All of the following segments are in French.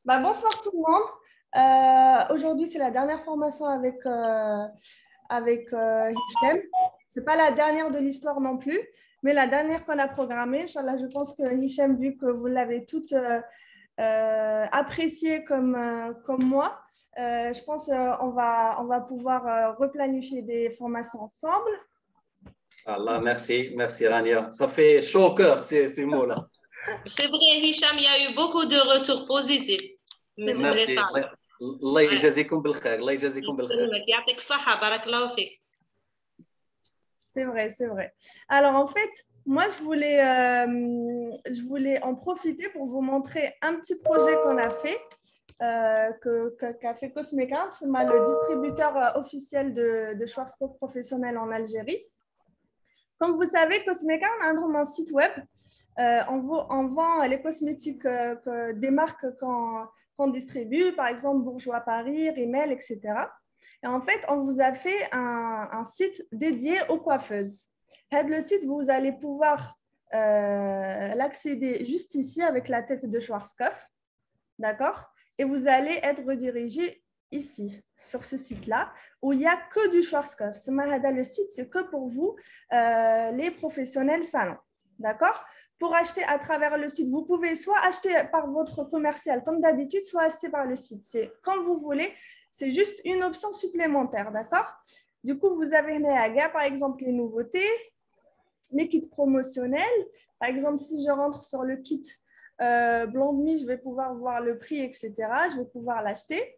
Bonsoir tout le monde. Aujourd'hui, c'est la dernière formation avec Hichem. Ce n'est pas la dernière de l'histoire non plus, mais la dernière qu'on a programmée. Inch'Allah, je pense que Hichem, vu que vous l'avez toutes appréciée comme moi, je pense qu'on va pouvoir replanifier des formations ensemble. Allah, merci, merci Rania. Ça fait chaud au cœur ces mots-là. C'est vrai, Hicham, il y a eu beaucoup de retours positifs. Merci. الله يجازيكم بالخير الله يجازيكم بالخير. يعطيك الصحة بارك الله فيك. C'est vrai, c'est vrai. Alors en fait, moi je voulais en profiter pour vous montrer un petit projet qu'on a fait, qu'a fait Cosmecarn, c'est le distributeur officiel de Schwarzkopf professionnel en Algérie. Comme vous savez, Cosmecarn a un site web. On vend les cosmétiques des marques qu'on distribue, par exemple Bourgeois Paris, Rimmel, etc. Et en fait, on vous a fait un site dédié aux coiffeuses. Le site, vous allez pouvoir l'accéder juste ici avec la tête de Schwarzkopf, d'accord? Et vous allez être redirigé ici, sur ce site-là, où il n'y a que du Schwarzkopf. Le site, c'est que pour vous, les professionnels salons, d'accord? Pour acheter à travers le site, vous pouvez soit acheter par votre commercial, comme d'habitude, soit acheter par le site. C'est comme vous voulez. C'est juste une option supplémentaire, d'accord? Du coup, vous avez par exemple les nouveautés, les kits promotionnels. Par exemple, si je rentre sur le kit Blonde Me, je vais pouvoir voir le prix, etc. Je vais pouvoir l'acheter.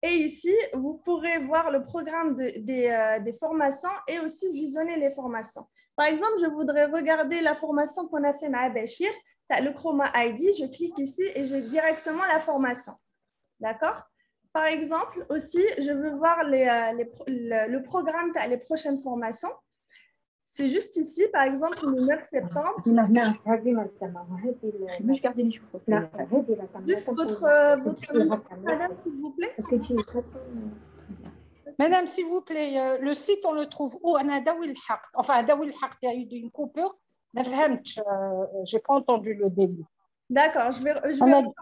Et ici, vous pourrez voir le programme des formations et aussi visionner les formations. Par exemple, je voudrais regarder la formation qu'on a fait avec Bachir, le Chroma ID. Je clique ici et j'ai directement la formation. D'accord? Par exemple, aussi, je veux voir le programme, les prochaines formations. C'est juste ici, par exemple, le 9 septembre. Juste votre nom, madame, s'il vous plaît. Madame, s'il vous plaît, le site, on le trouve où? Enfin, à Daoul Haq, il y a eu une coupure. Je n'ai pas entendu le début. D'accord, je vais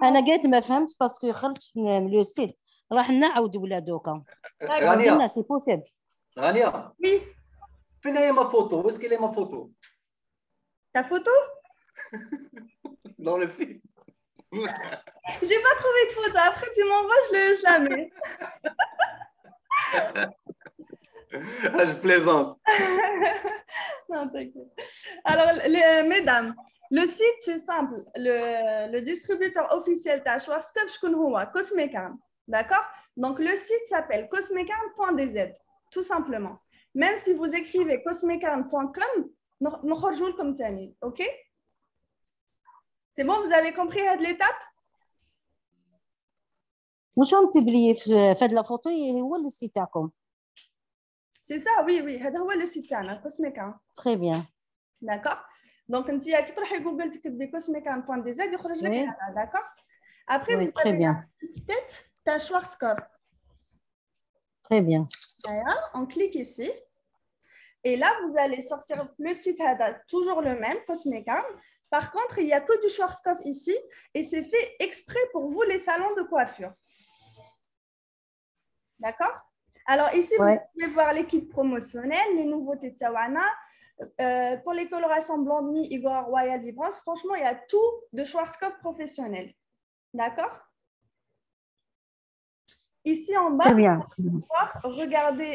انا قلت ما فهمتش باسكو خرجت من لو سيت راح نعاود ولا دوكا غانيا سي بوسيبل غانيا Oui. فين هي ما فوتو où est-ce qu'elle est ma photo Ta photo? dans le site. J'ai pas trouvé de photo. Après, tu m'envoies, je la mets. Je plaisante. Non, t'inquiète. Alors, mesdames, le site, c'est simple. Le distributeur officiel de Schwarzkopf, je connais Cosmecarn. D'accord? Donc, le site s'appelle cosmecarn.dz, tout simplement. Même si vous écrivez cosmecarn.com, nous rejoignons comme tani. OK? C'est bon, vous avez compris l'étape? واش راهم تبلي في هاد لا فوتو هو لو سيت تاعكم C'est ça, oui, هذا هو le site تاعنا Cosmecarn. Très bien. D'accord? Donc, كي تروحي جوجل تكتبي cosmecarn.dz يخرج لك هذا, d'accord? Après, vous avez la petite tête de Schwarzkopf. Très bien. On clique ici. Et là, vous allez sortir le site toujours le même, Cosmecarn. Par contre, il n'y a que du Schwarzkopf ici et c'est fait exprès pour vous, les salons de coiffure. D'accord? Alors ici, vous pouvez voir les kits promotionnels, les nouveautés de Tawana. Pour les colorations Blonde Me, Igor Royal Vibrance, franchement, il y a tout de Schwarzkopf professionnel. D'accord? Ici en bas, vous pouvez pouvoir regarder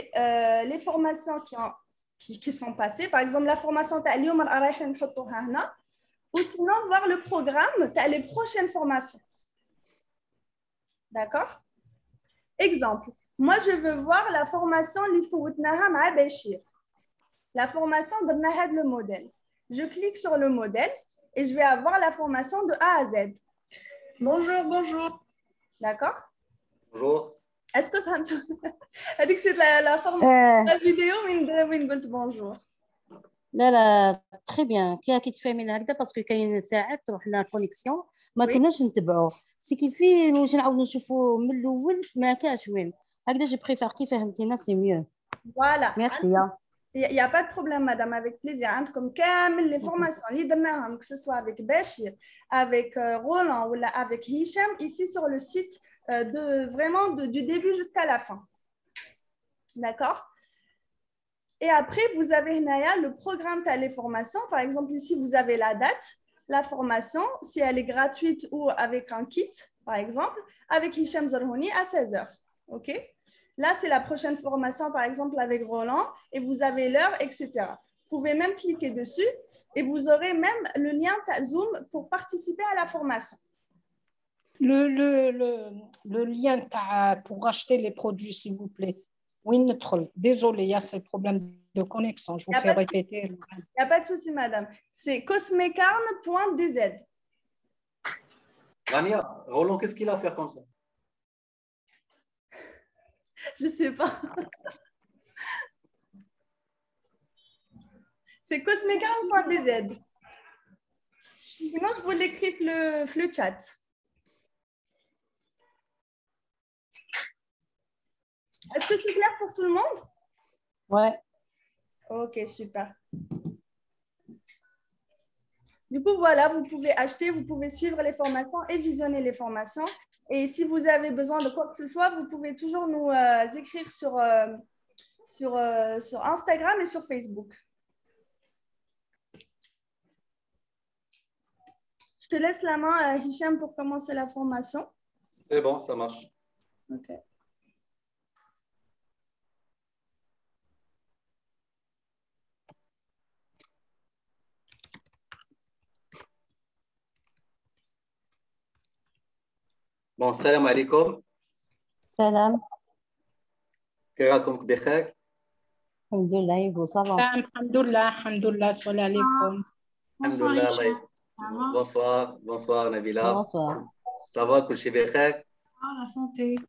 les formations qui sont passées. Par exemple, la formation Ta'lium al-Arayhin Hana. Ou sinon, voir le programme les prochaines formations. D'accord? Exemple. Moi, je veux voir la formation Lifoutnaha ma Bachir. La formation de Nahad le modèle. Je clique sur le modèle et je vais avoir la formation de A à Z. Bonjour, bonjour. D'accord? Bonjour. Est-ce que c'est la formation la vidéo ou bonjour? لا تري بيان كي تفهمينا هكذا باسكو كاين ساعات تروح لنا الكونيكسيون ما كناش نتبعوا سي كيفي واش نعاودوا نشوفوا من الاول ما كاش وين هكذا جو بريفير كي فهمتينا سي ميو فوالا ميرسي Il n'y a pas de problème, madame, avec plaisir. Comme les formations, que ce soit avec Bachir, avec Roland ou avec Hicham, ici sur le site, vraiment du début jusqu'à la fin. D'accord? Et après, vous avez le programme téléformation. Par exemple, ici, vous avez la date, la formation, si elle est gratuite ou avec un kit, par exemple, avec Hicham Zarhouni à 16h. OK? Là, c'est la prochaine formation, par exemple, avec Roland, et vous avez l'heure, etc. Vous pouvez même cliquer dessus et vous aurez même le lien Zoom pour participer à la formation. Le lien pour acheter les produits, s'il vous plaît. Oui, désolé, il y a ce problème de connexion. Je vous fais répéter. Il n'y a pas de souci, madame. C'est cosmecarn.dz. Rania, Roland, qu'est-ce qu'il a à faire comme ça? Je ne sais pas. C'est cosmecarn.dz. Sinon, je vous l'écris le chat. Est-ce que c'est clair pour tout le monde? Ouais. Ok, super. Du coup, voilà, vous pouvez acheter, vous pouvez suivre les formations et visionner les formations. Et si vous avez besoin de quoi que ce soit, vous pouvez toujours nous écrire sur Instagram et sur Facebook. Je te laisse la main, Hicham, pour commencer la formation. C'est bon, ça marche. Ok. Bon, salam alaikum. Salam. كيف راكم بخير؟ الحمد لله يبو صافا. الحمد لله صلى عليكم. الحمد لله الله. Bonsoir Nabila. Bonsoir. Ça va كل شيء بخير؟ La santé.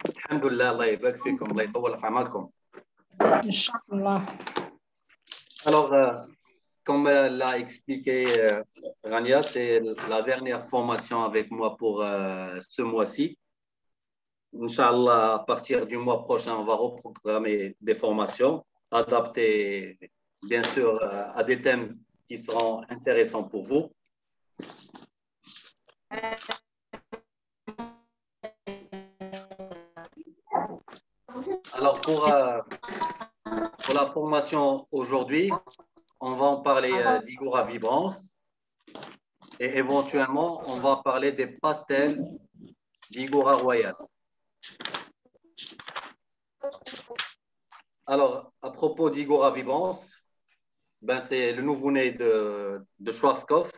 الحمد لله الله يبارك فيكم الله يطول في أعماركم. إن شاء الله. Alors, comme l'a expliqué Rania, c'est la dernière formation avec moi pour ce mois-ci. Inch'Allah, à partir du mois prochain, on va reprogrammer des formations adaptées, bien sûr, à des thèmes qui seront intéressants pour vous. Alors, pour la formation aujourd'hui, on va en parler d'Igora Vibrance et éventuellement, on va parler des pastels d'Igora Royal. Alors, à propos d'Igora Vibrance, ben, c'est le nouveau-né de Schwarzkopf.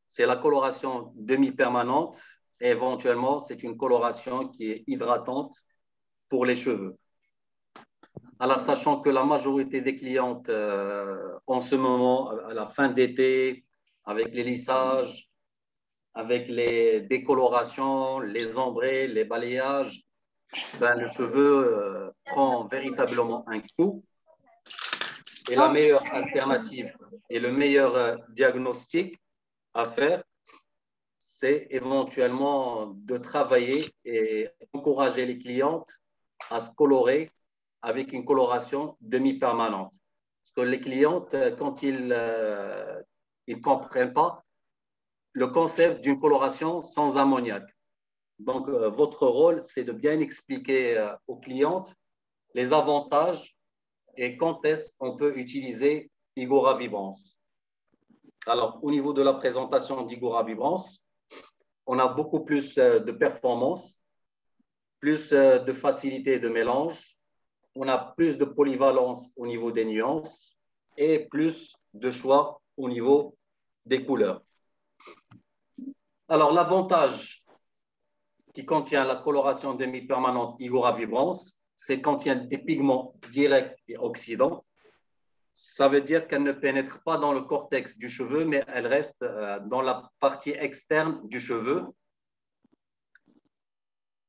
C'est la coloration demi-permanente et éventuellement, c'est une coloration qui est hydratante pour les cheveux. Alors, sachant que la majorité des clientes en ce moment, à la fin d'été, avec les lissages, avec les décolorations, les ombrés, les balayages, ben, le cheveu prend véritablement un coup. Et la meilleure alternative et le meilleur diagnostic à faire, c'est éventuellement de travailler et encourager les clientes à se colorer avec une coloration demi-permanente. Parce que les clientes, quand ils ne comprennent pas le concept d'une coloration sans ammoniac. Donc, votre rôle, c'est de bien expliquer aux clientes les avantages et quand est-ce qu'on peut utiliser Igora Vibrance. Alors, au niveau de la présentation d'Igora Vibrance, on a beaucoup plus de performance, plus de facilité de mélange, on a plus de polyvalence au niveau des nuances et plus de choix au niveau des couleurs. Alors, l'avantage qui contient la coloration demi-permanente Igora Vibrance, c'est qu'elle contient des pigments directs et oxydants. Ça veut dire qu'elle ne pénètre pas dans le cortex du cheveu, mais elle reste dans la partie externe du cheveu.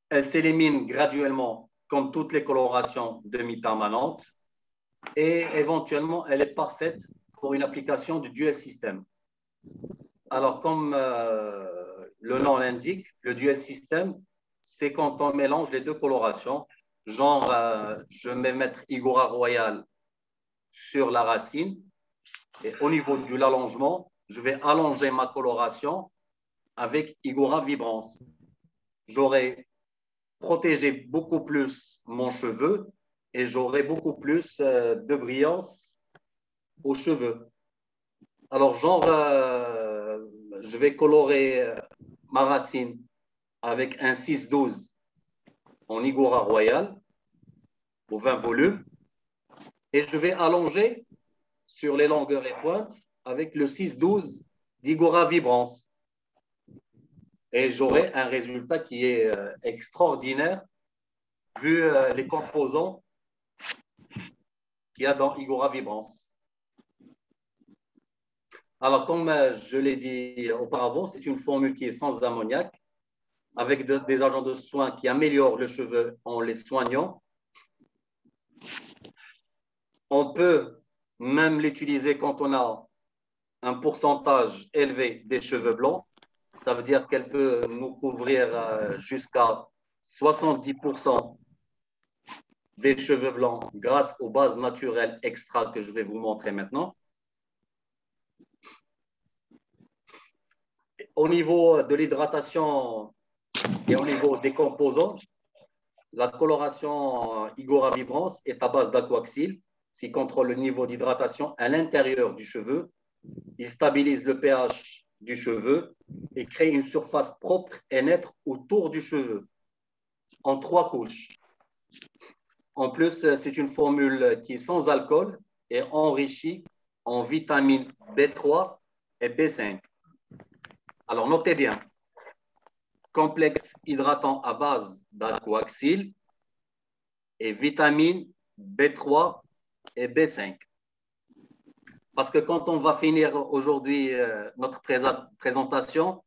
Elle s'élimine graduellement, comme toutes les colorations demi-permanentes, et éventuellement, elle est parfaite pour une application du dual system. Alors, comme le nom l'indique, le dual system, c'est quand on mélange les deux colorations. Genre, je vais mettre Igora Royal sur la racine. Et au niveau de l'allongement, je vais allonger ma coloration avec Igora Vibrance. J'aurai protégé beaucoup plus mon cheveu et j'aurai beaucoup plus de brillance aux cheveux. Alors, genre, je vais colorer ma racine avec un 6-12 en Igora Royal au 20 volumes et je vais allonger sur les longueurs et pointes avec le 6-12 d'Igora Vibrance. Et j'aurai un résultat qui est extraordinaire vu les composants qu'il y a dans Igora Vibrance. Alors, comme je l'ai dit auparavant, c'est une formule qui est sans ammoniac, avec des agents de soins qui améliorent le cheveu en les soignant. On peut même l'utiliser quand on a un pourcentage élevé des cheveux blancs. Ça veut dire qu'elle peut nous couvrir jusqu'à 70% des cheveux blancs grâce aux bases naturelles extra que je vais vous montrer maintenant. Au niveau de l'hydratation et au niveau des composants, la coloration Igora Vibrance est à base d'aquaxyl, qui contrôle le niveau d'hydratation à l'intérieur du cheveu. Il stabilise le pH du cheveu et crée une surface propre et nette autour du cheveu en 3 couches. En plus, c'est une formule qui est sans alcool et enrichie en vitamines B3 et B5. Alors, notez bien, complexe hydratant à base d'aquaxyl et vitamines B3 et B5. Parce que quand on va finir aujourd'hui notre présentation,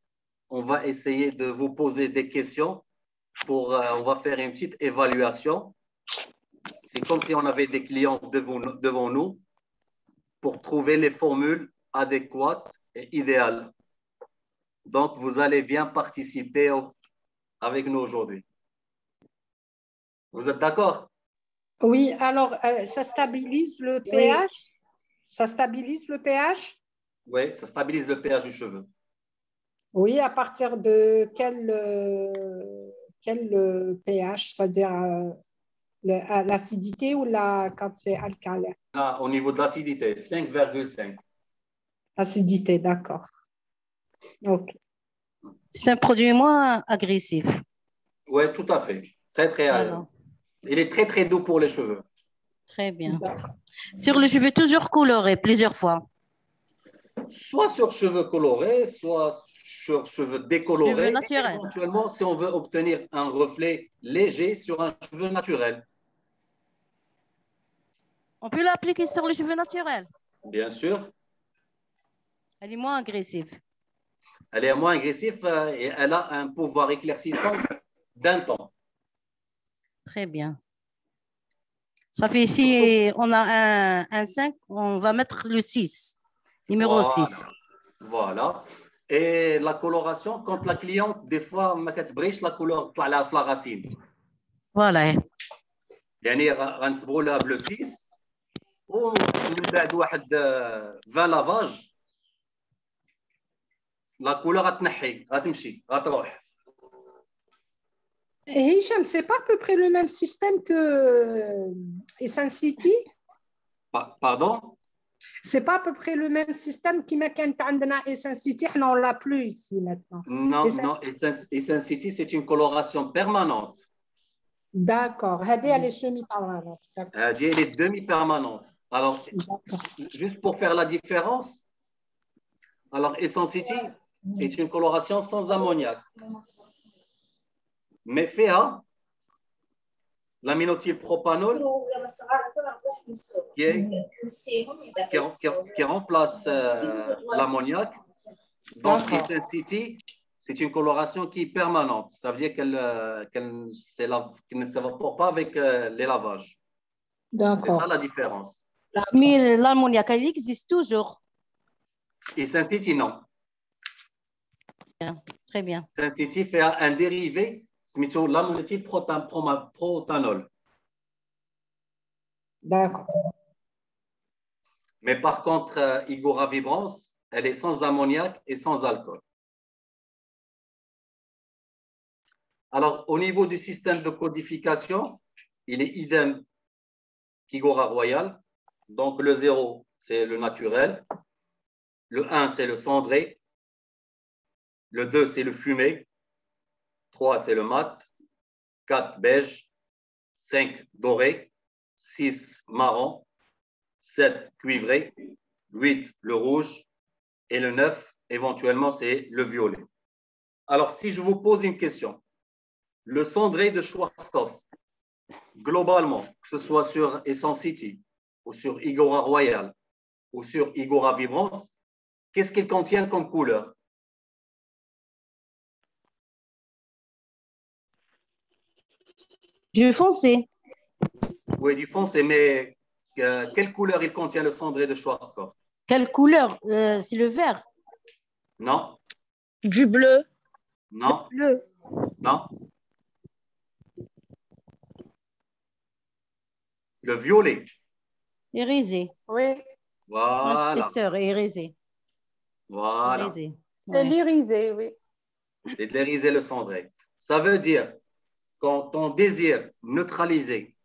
on va essayer de vous poser des questions. On va faire une petite évaluation. C'est comme si on avait des clients devant nous pour trouver les formules adéquates et idéales. Donc, vous allez bien participer avec nous aujourd'hui. Vous êtes d'accord? Oui, alors ça stabilise le pH? Oui. Ça stabilise le pH? Oui, ça stabilise le pH du cheveu. Oui, à partir de quel pH? C'est-à-dire l'acidité ou quand c'est alcalin? Au niveau de l'acidité, 5,5. Acidité, d'accord. Ok. C'est un produit moins agressif. Oui, tout à fait. Très, très. Il est très, très doux pour les cheveux. Très bien. Sur les cheveux toujours colorés, plusieurs fois. Soit sur cheveux colorés, soit sur cheveux décolorés. Cheveux naturels. Éventuellement, si on veut obtenir un reflet léger sur un cheveu naturel. On peut l'appliquer sur les cheveux naturels? Bien sûr. Elle est moins agressive. Elle est moins agressive et elle a un pouvoir éclaircissant d'un temps. Très bien. Ça fait ici, on a un 5, on va mettre le 6, numéro voilà. 6. Voilà. Et la coloration, quand la cliente, des fois, ما كتبغيش la couleur تطلع لها في la racine. Voilà. يعني غنصبغوا لها بلو 6 ومن بعد واحد 20 لافاج la couleur غتنحي غتمشي غتروح. Hicham, c'est pas à peu près le même système que Essence-City? Pardon? C'est pas à peu près le même système qui m'a Essence-City, on l'a plus ici maintenant. Non, Essence-City, c'est une coloration permanente. D'accord. Elle est semi-permanente. Elle est demi-permanente. Alors, juste pour faire la différence, alors Essence-City est une coloration sans ammoniac. Mais FEA, l'aminotylpropanol, qui remplace l'ammoniac. Donc, Essence-City, c'est une coloration qui est permanente. Ça veut dire qu'elle ne s'évapore pas avec les lavages. C'est ça la différence. Mais l'ammoniac, elle existe toujours. Essence-City, non. Très bien. Essence-City fait un dérivé. C'est l'ammoniatyl-protanol. D'accord. Mais par contre, Igora Vibrance, elle est sans ammoniac et sans alcool. Alors, au niveau du système de codification, il est idem qu'Igora Royal. Donc, le 0, c'est le naturel. Le 1, c'est le cendré. Le 2, c'est le fumé. 3, c'est le mat. 4, beige. 5, doré. 6, marron. 7, cuivré. 8, le rouge. Et le 9, éventuellement, c'est le violet. Alors, si je vous pose une question, le cendré de Schwarzkopf, globalement, que ce soit sur Essence City, ou sur Igora Royal, ou sur Igora Vibrance, qu'est-ce qu'il contient comme couleur? Du foncé. Oui, du foncé, mais quelle couleur il contient le cendré de Schwarzkopf? Quelle couleur? C'est le vert. Non, Du bleu. non, Bleu. non. Le violet. Irisé. Oui, Moi, j'étais Voilà, sœur, irisé. voilà. Irisé. c'est Ouais. l'irisé, oui. C'est de l'ériser le cendré. Ça veut dire, quand on désire neutraliser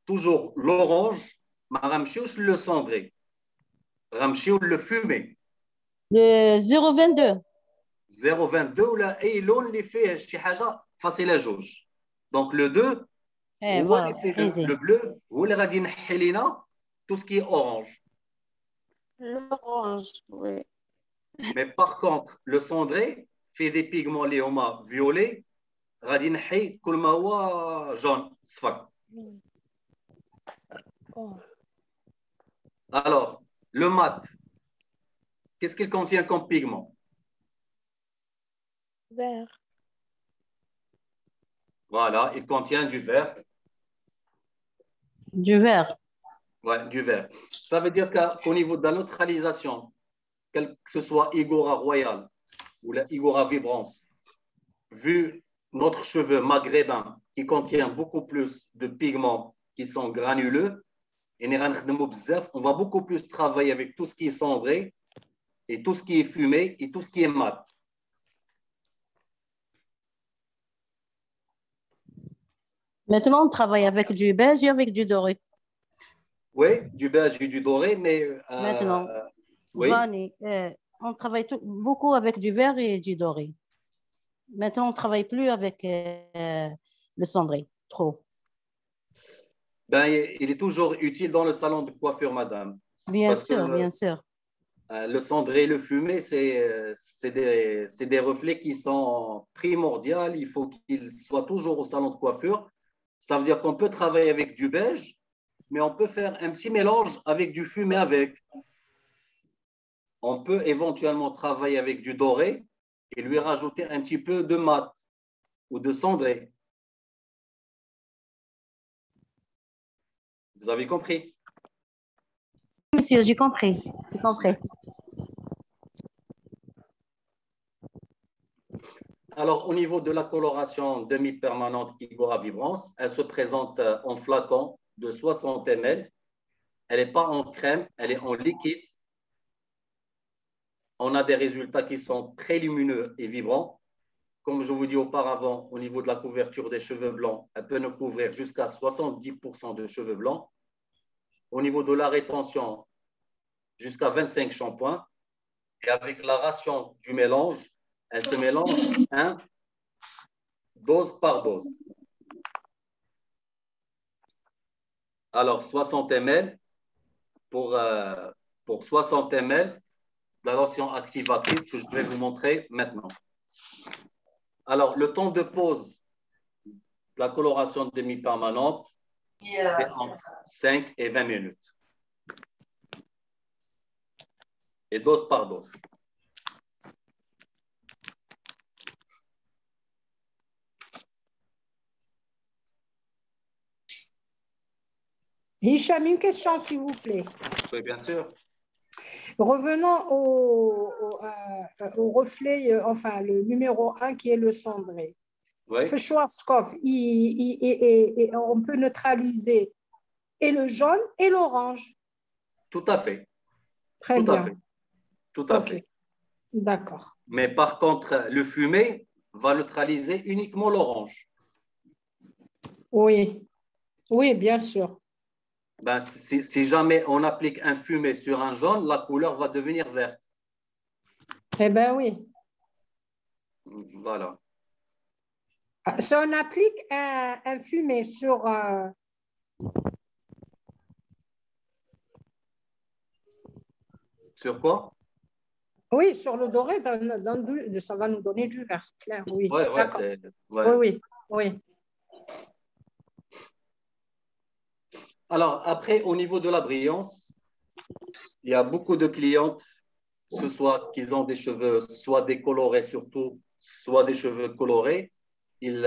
toujours l'orange, ma ramchouche le cendré, ramchou le fumé. Le 0,22. 0,22 ولا اي لون اللي فيه شي حاجه فاصله جوج. دونك لو 2 Eh, هو اللي voilà, فيه irisé. لو بلو هو اللي غادي ينحي لينا tout ce qui est orange. L'orange, oui. Mais par contre, le cendré fait des pigments اللي هما violet غادي ينحي كل ما هو jaune صفر. Alors, le mat, qu'est-ce qu'il contient comme pigment? Vert. Voilà, il contient du vert. Du vert. Ouais, du vert. Ça veut dire qu'au niveau de la neutralisation, quel que ce soit Igora Royal ou la Igora Vibrance, vu notre cheveu maghrébin qui contient beaucoup plus de pigments qui sont granuleux, on va beaucoup plus travailler avec tout ce qui est cendré et tout ce qui est fumé et tout ce qui est mat. Maintenant, on travaille avec du beige et avec du doré. Oui, du beige et du doré, mais Maintenant, oui. Vani, on travaille beaucoup avec du vert et du doré. Maintenant, on ne travaille plus avec le cendré, trop. Ben, il est toujours utile dans le salon de coiffure, madame. Bien Parce sûr, que bien sûr. le cendré et le fumé, c'est des reflets qui sont primordiaux. Il faut qu'ils soient toujours au salon de coiffure. Ça veut dire qu'on peut travailler avec du beige, mais on peut faire un petit mélange avec du fumé avec. On peut éventuellement travailler avec du doré et lui rajouter un petit peu de mat ou de cendré. Vous avez compris? Monsieur, j'ai compris. J'ai compris. Alors, au niveau de la coloration demi-permanente Igora Vibrance, elle se présente en flacon de 60 ml. Elle n'est pas en crème, elle est en liquide. On a des résultats qui sont très lumineux et vibrants. Comme je vous dis auparavant, au niveau de la couverture des cheveux blancs, elle peut nous couvrir jusqu'à 70% de cheveux blancs. Au niveau de la rétention, jusqu'à 25 shampoings. Et avec la ration du mélange, elle se mélange dose par dose. Alors, 60 ml pour 60 ml de la lotion activatrice que je vais vous montrer maintenant. Alors, le temps de pause de la coloration demi-permanente, c'est entre 5 et 20 minutes. Et dose par dose. Hicham, une question, s'il vous plaît. Oui, bien sûr. Revenons au reflet, enfin, le numéro 1 qui est le cendré. Oui. Schwarzkopf, on peut neutraliser et le jaune et l'orange. Tout à fait. Très Tout à bien. fait. Tout à Ok. fait. D'accord. Mais par contre, le fumé va neutraliser uniquement l'orange. Oui. Oui, bien sûr. Ben, si jamais on applique un fumé sur un jaune, la couleur va devenir verte. Eh bien, oui. Voilà. Si on applique un fumé sur... Sur quoi? oui, sur le doré, ça va nous donner du vert, c'est clair. Oui, Ouais, d'accord. ouais. Oui, oui, oui. Alors, après, au niveau de la brillance, il y a beaucoup de clientes, ce soit qu'ils ont des cheveux soit décolorés surtout, soit des cheveux colorés, ils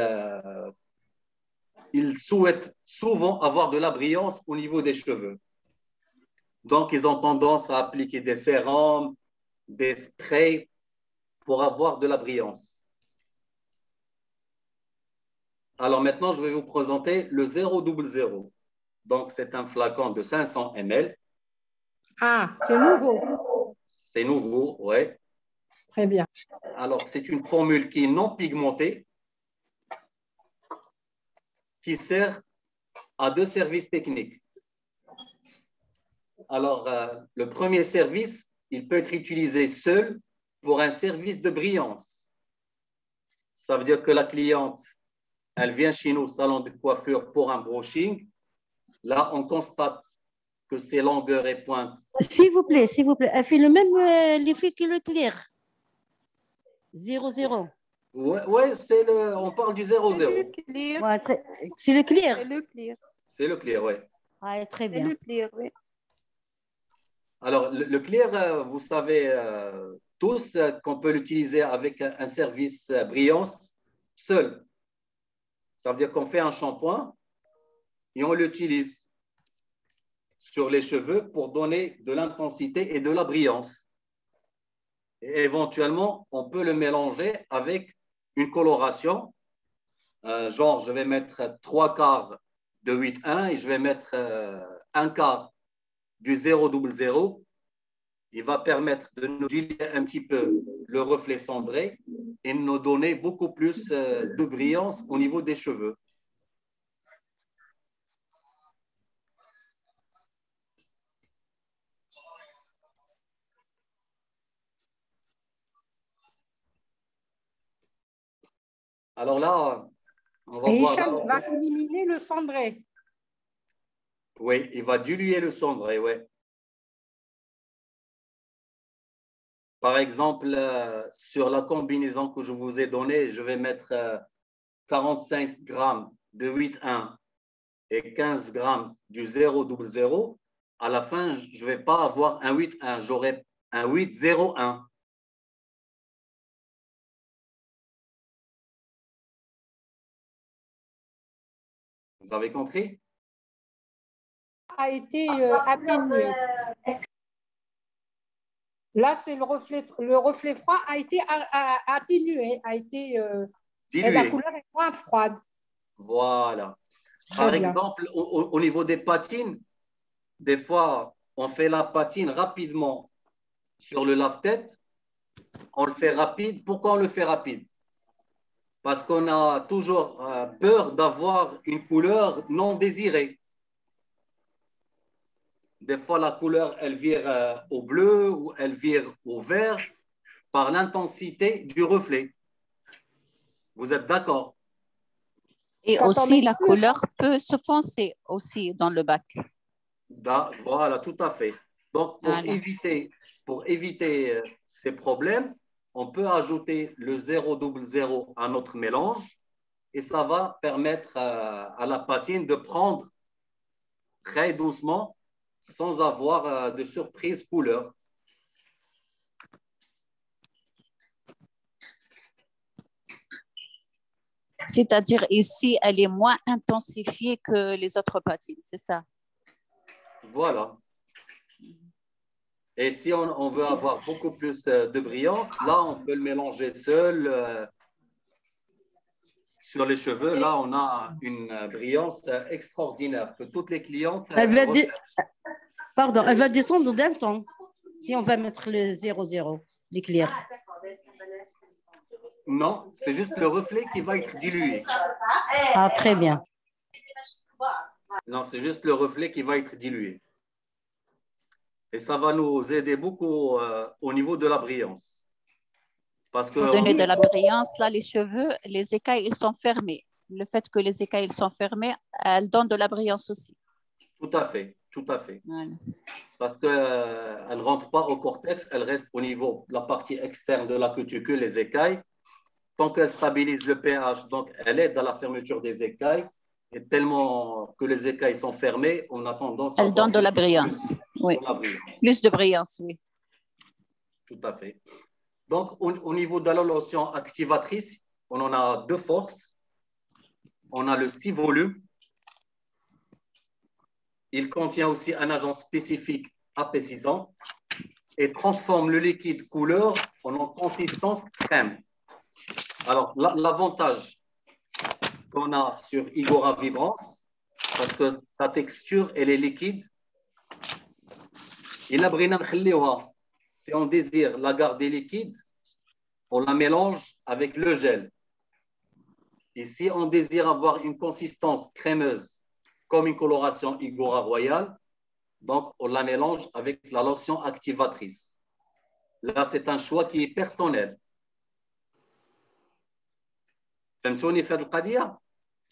souhaitent souvent avoir de la brillance au niveau des cheveux. Donc, ils ont tendance à appliquer des sérums, des sprays pour avoir de la brillance. Alors maintenant, je vais vous présenter le 000. Donc, c'est un flacon de 500 ml. Ah, c'est nouveau. C'est nouveau, oui. Très bien. Alors, c'est une formule qui est non pigmentée, qui sert à 2 services techniques. Alors, le premier service, il peut être utilisé seul pour un service de brillance. Ça veut dire que la cliente, elle vient chez nous au salon de coiffure pour un brushing. Là, on constate que ses longueurs et pointes. S'il vous plaît, s'il vous plaît. Elle fait le même l'effet que le clair. 0,0. Oui, on parle du 0,0. Ouais, c'est le clair. C'est le clear. C'est le clair, oui. Ouais, très C'est bien. le clear, oui. Alors, le clair, vous savez tous qu'on peut l'utiliser avec un service brillance seul. Ça veut dire qu'on fait un shampoing et on l'utilise sur les cheveux pour donner de l'intensité et de la brillance. Et éventuellement, on peut le mélanger avec une coloration. Genre, je vais mettre 3/4 de 8,1 et je vais mettre 1/4 du 0,00. Il va permettre de nous diluer un petit peu le reflet cendré et nous donner beaucoup plus de brillance au niveau des cheveux. Alors là, on va Et voir. Hicham va éliminer le cendré. Oui, il va diluer le cendré, oui. Par exemple, sur la combinaison que je vous ai donnée, je vais mettre 45 grammes de 8,1 et 15 grammes du 0,00. À la fin, je ne vais pas avoir un 8,1, j'aurai un 8,01. Vous avez compris? A été atténué. Là, c'est le reflet froid a été atténué, a été et la Dilué. couleur est moins froide. Voilà. Très Par bien. exemple, au niveau des patines, des fois, on fait la patine rapidement sur le lave-tête. On le fait rapide. Pourquoi on le fait rapide? Parce qu'on a toujours peur d'avoir une couleur non désirée. Des fois, la couleur, elle vire au bleu ou elle vire au vert par l'intensité du reflet. Vous êtes d'accord? Et Quand on aussi, met la plus- couleur peut se foncer aussi dans le bac. Voilà, tout à fait. Donc, Voilà. pour éviter ces problèmes, on peut ajouter le 0,00 à notre mélange et ça va permettre à la patine de prendre très doucement sans avoir de surprise couleur. C'est-à-dire ici, elle est moins intensifiée que les autres patines, c'est ça? Voilà. Et si on veut avoir beaucoup plus de brillance, là, on peut le mélanger seul sur les cheveux. Là, on a une brillance extraordinaire que toutes les clientes recherchent. Pardon, elle va descendre d'un temps. Si on va mettre le 0,0, l'éclair. Non, c'est juste le reflet qui va être dilué. Ah, très bien. Non, c'est juste le reflet qui va être dilué. Et ça va nous aider beaucoup au niveau de la brillance. Parce que Pour donner de la brillance, là, les cheveux, les écailles, ils sont fermés. Le fait que les écailles sont fermées, elles donnent de la brillance aussi. Tout à fait, tout à fait. Voilà. Parce qu'elle ne rentre pas au cortex, elle reste au niveau de la partie externe de la cuticule, les écailles. Tant qu'elle stabilise le pH, donc elle aide à la fermeture des écailles. Et tellement que les écailles sont fermées, on a tendance à Elles donnent de la brillance. Oui. de la brillance. Plus de brillance, oui. Tout à fait. Donc, au niveau de la lotion activatrice, on en a deux forces. On a le 6 volumes. Il contient aussi un agent spécifique épaississant et transforme le liquide couleur en consistance crème. Alors, l'avantage qu'on a sur Igora Vibrance, parce que sa texture, elle est liquide. Et la brina nkhliouha, si on désire la garder liquide, on la mélange avec le gel. Et si on désire avoir une consistance crémeuse, comme une coloration Igora Royale, donc on la mélange avec la lotion activatrice. Là, c'est un choix qui est personnel. فهمتوني في هذه القضية؟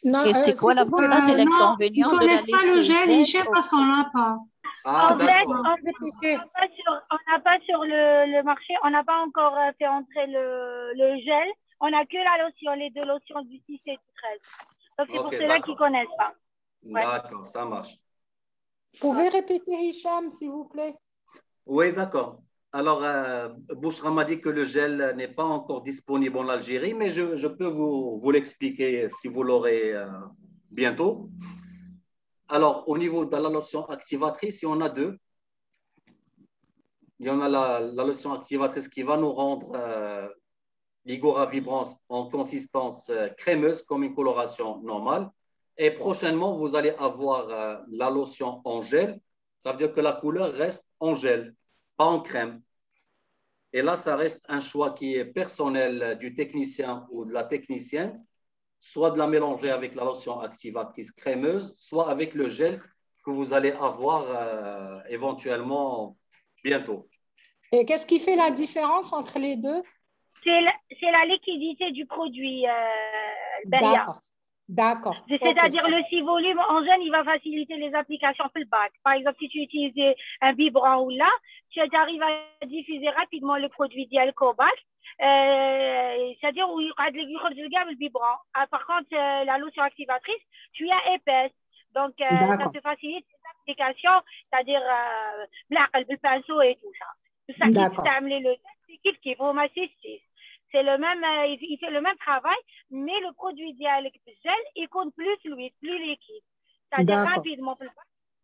Non, Et c'est quoi l'avantage et Non, ils l'inconvénient ne de la connaissent pas le laisser gel, ils cherchent parce qu'on n'en a pas. Ah, En fait, d'accord. on n'a pas sur le marché, on n'a pas encore fait entrer le gel. On n'a que la lotion, les deux lotions du 6 et du 13. Donc, c'est pour ceux-là qui ne connaissent pas. Ouais. D'accord, ça marche. Pouvez répéter, Hicham, s'il vous plaît? Oui, d'accord. Alors, Bouchra m'a dit que le gel n'est pas encore disponible en Algérie, mais je peux vous l'expliquer si vous l'aurez bientôt. Alors, au niveau de la lotion activatrice, il y en a deux. Il y en a la lotion activatrice qui va nous rendre l'Igora Vibrance en consistance crémeuse, comme une coloration normale. Et prochainement, vous allez avoir la lotion en gel. Ça veut dire que la couleur reste en gel, pas en crème. Et là, ça reste un choix qui est personnel du technicien ou de la technicienne, soit de la mélanger avec la lotion activatrice crémeuse, soit avec le gel que vous allez avoir éventuellement bientôt. Et qu'est-ce qui fait la différence entre les deux? C'est la liquidité du produit, Beria. D'accord. C'est-à-dire le 6 volumes en gel, il va faciliter les applications sur le bac. Par exemple, si tu utilises un vibrant ou là, tu arrives à diffuser rapidement le produit d'Ial Cobalt. C'est-à-dire où il y a le vibrant. Par contre, la lotion activatrice, tu as épaisse. Donc, ça te facilite les applications, c'est-à-dire le pinceau et tout ça. Tout ça qui t'a amené le gel, qui vaut ma 6. C'est le même, il fait le même travail, mais le produit dialecte gel, il compte plus fluide, plus liquide. C'est-à-dire rapidement,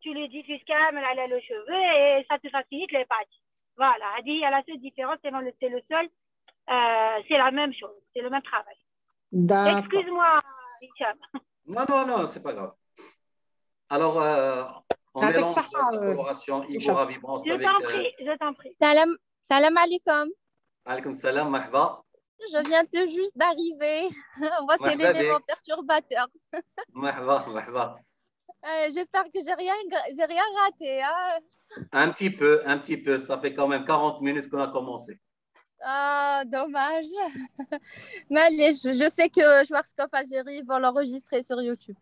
tu le diffuses quand même à le cheveu et ça te facilite les patchs. Voilà, il y a la seule différence, c'est le seul, c'est la même chose, c'est le même travail. Excuse-moi, Hicham. Non, c'est pas grave. Alors, on mélange la coloration Igora Vibrance avec... Je t'en prie. Salam alaikum. Alaikum salam, mahba. Je viens tout juste d'arriver. Moi, c'est l'élément perturbateur. Mahba. J'espère que j'ai rien raté. Hein. Un petit peu. Ça fait quand même 40 minutes qu'on a commencé. Ah, dommage. Mais allez, je sais que Schwarzkopf Algérie vont l'enregistrer sur YouTube.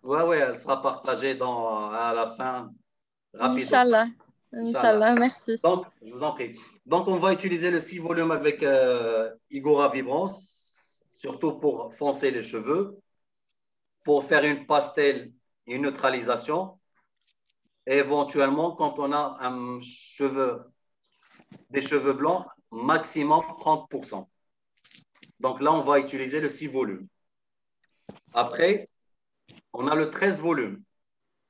Ouais, elle sera partagée à la fin, rapidement. Inch'Allah, merci. Donc, je vous en prie. Donc, on va utiliser le 6 volumes avec Igora Vibrance, surtout pour foncer les cheveux, pour faire une pastel et une neutralisation. Et éventuellement, quand on a des cheveux blancs, maximum 30%. Donc là, on va utiliser le 6 volumes. Après, on a le 13 volumes,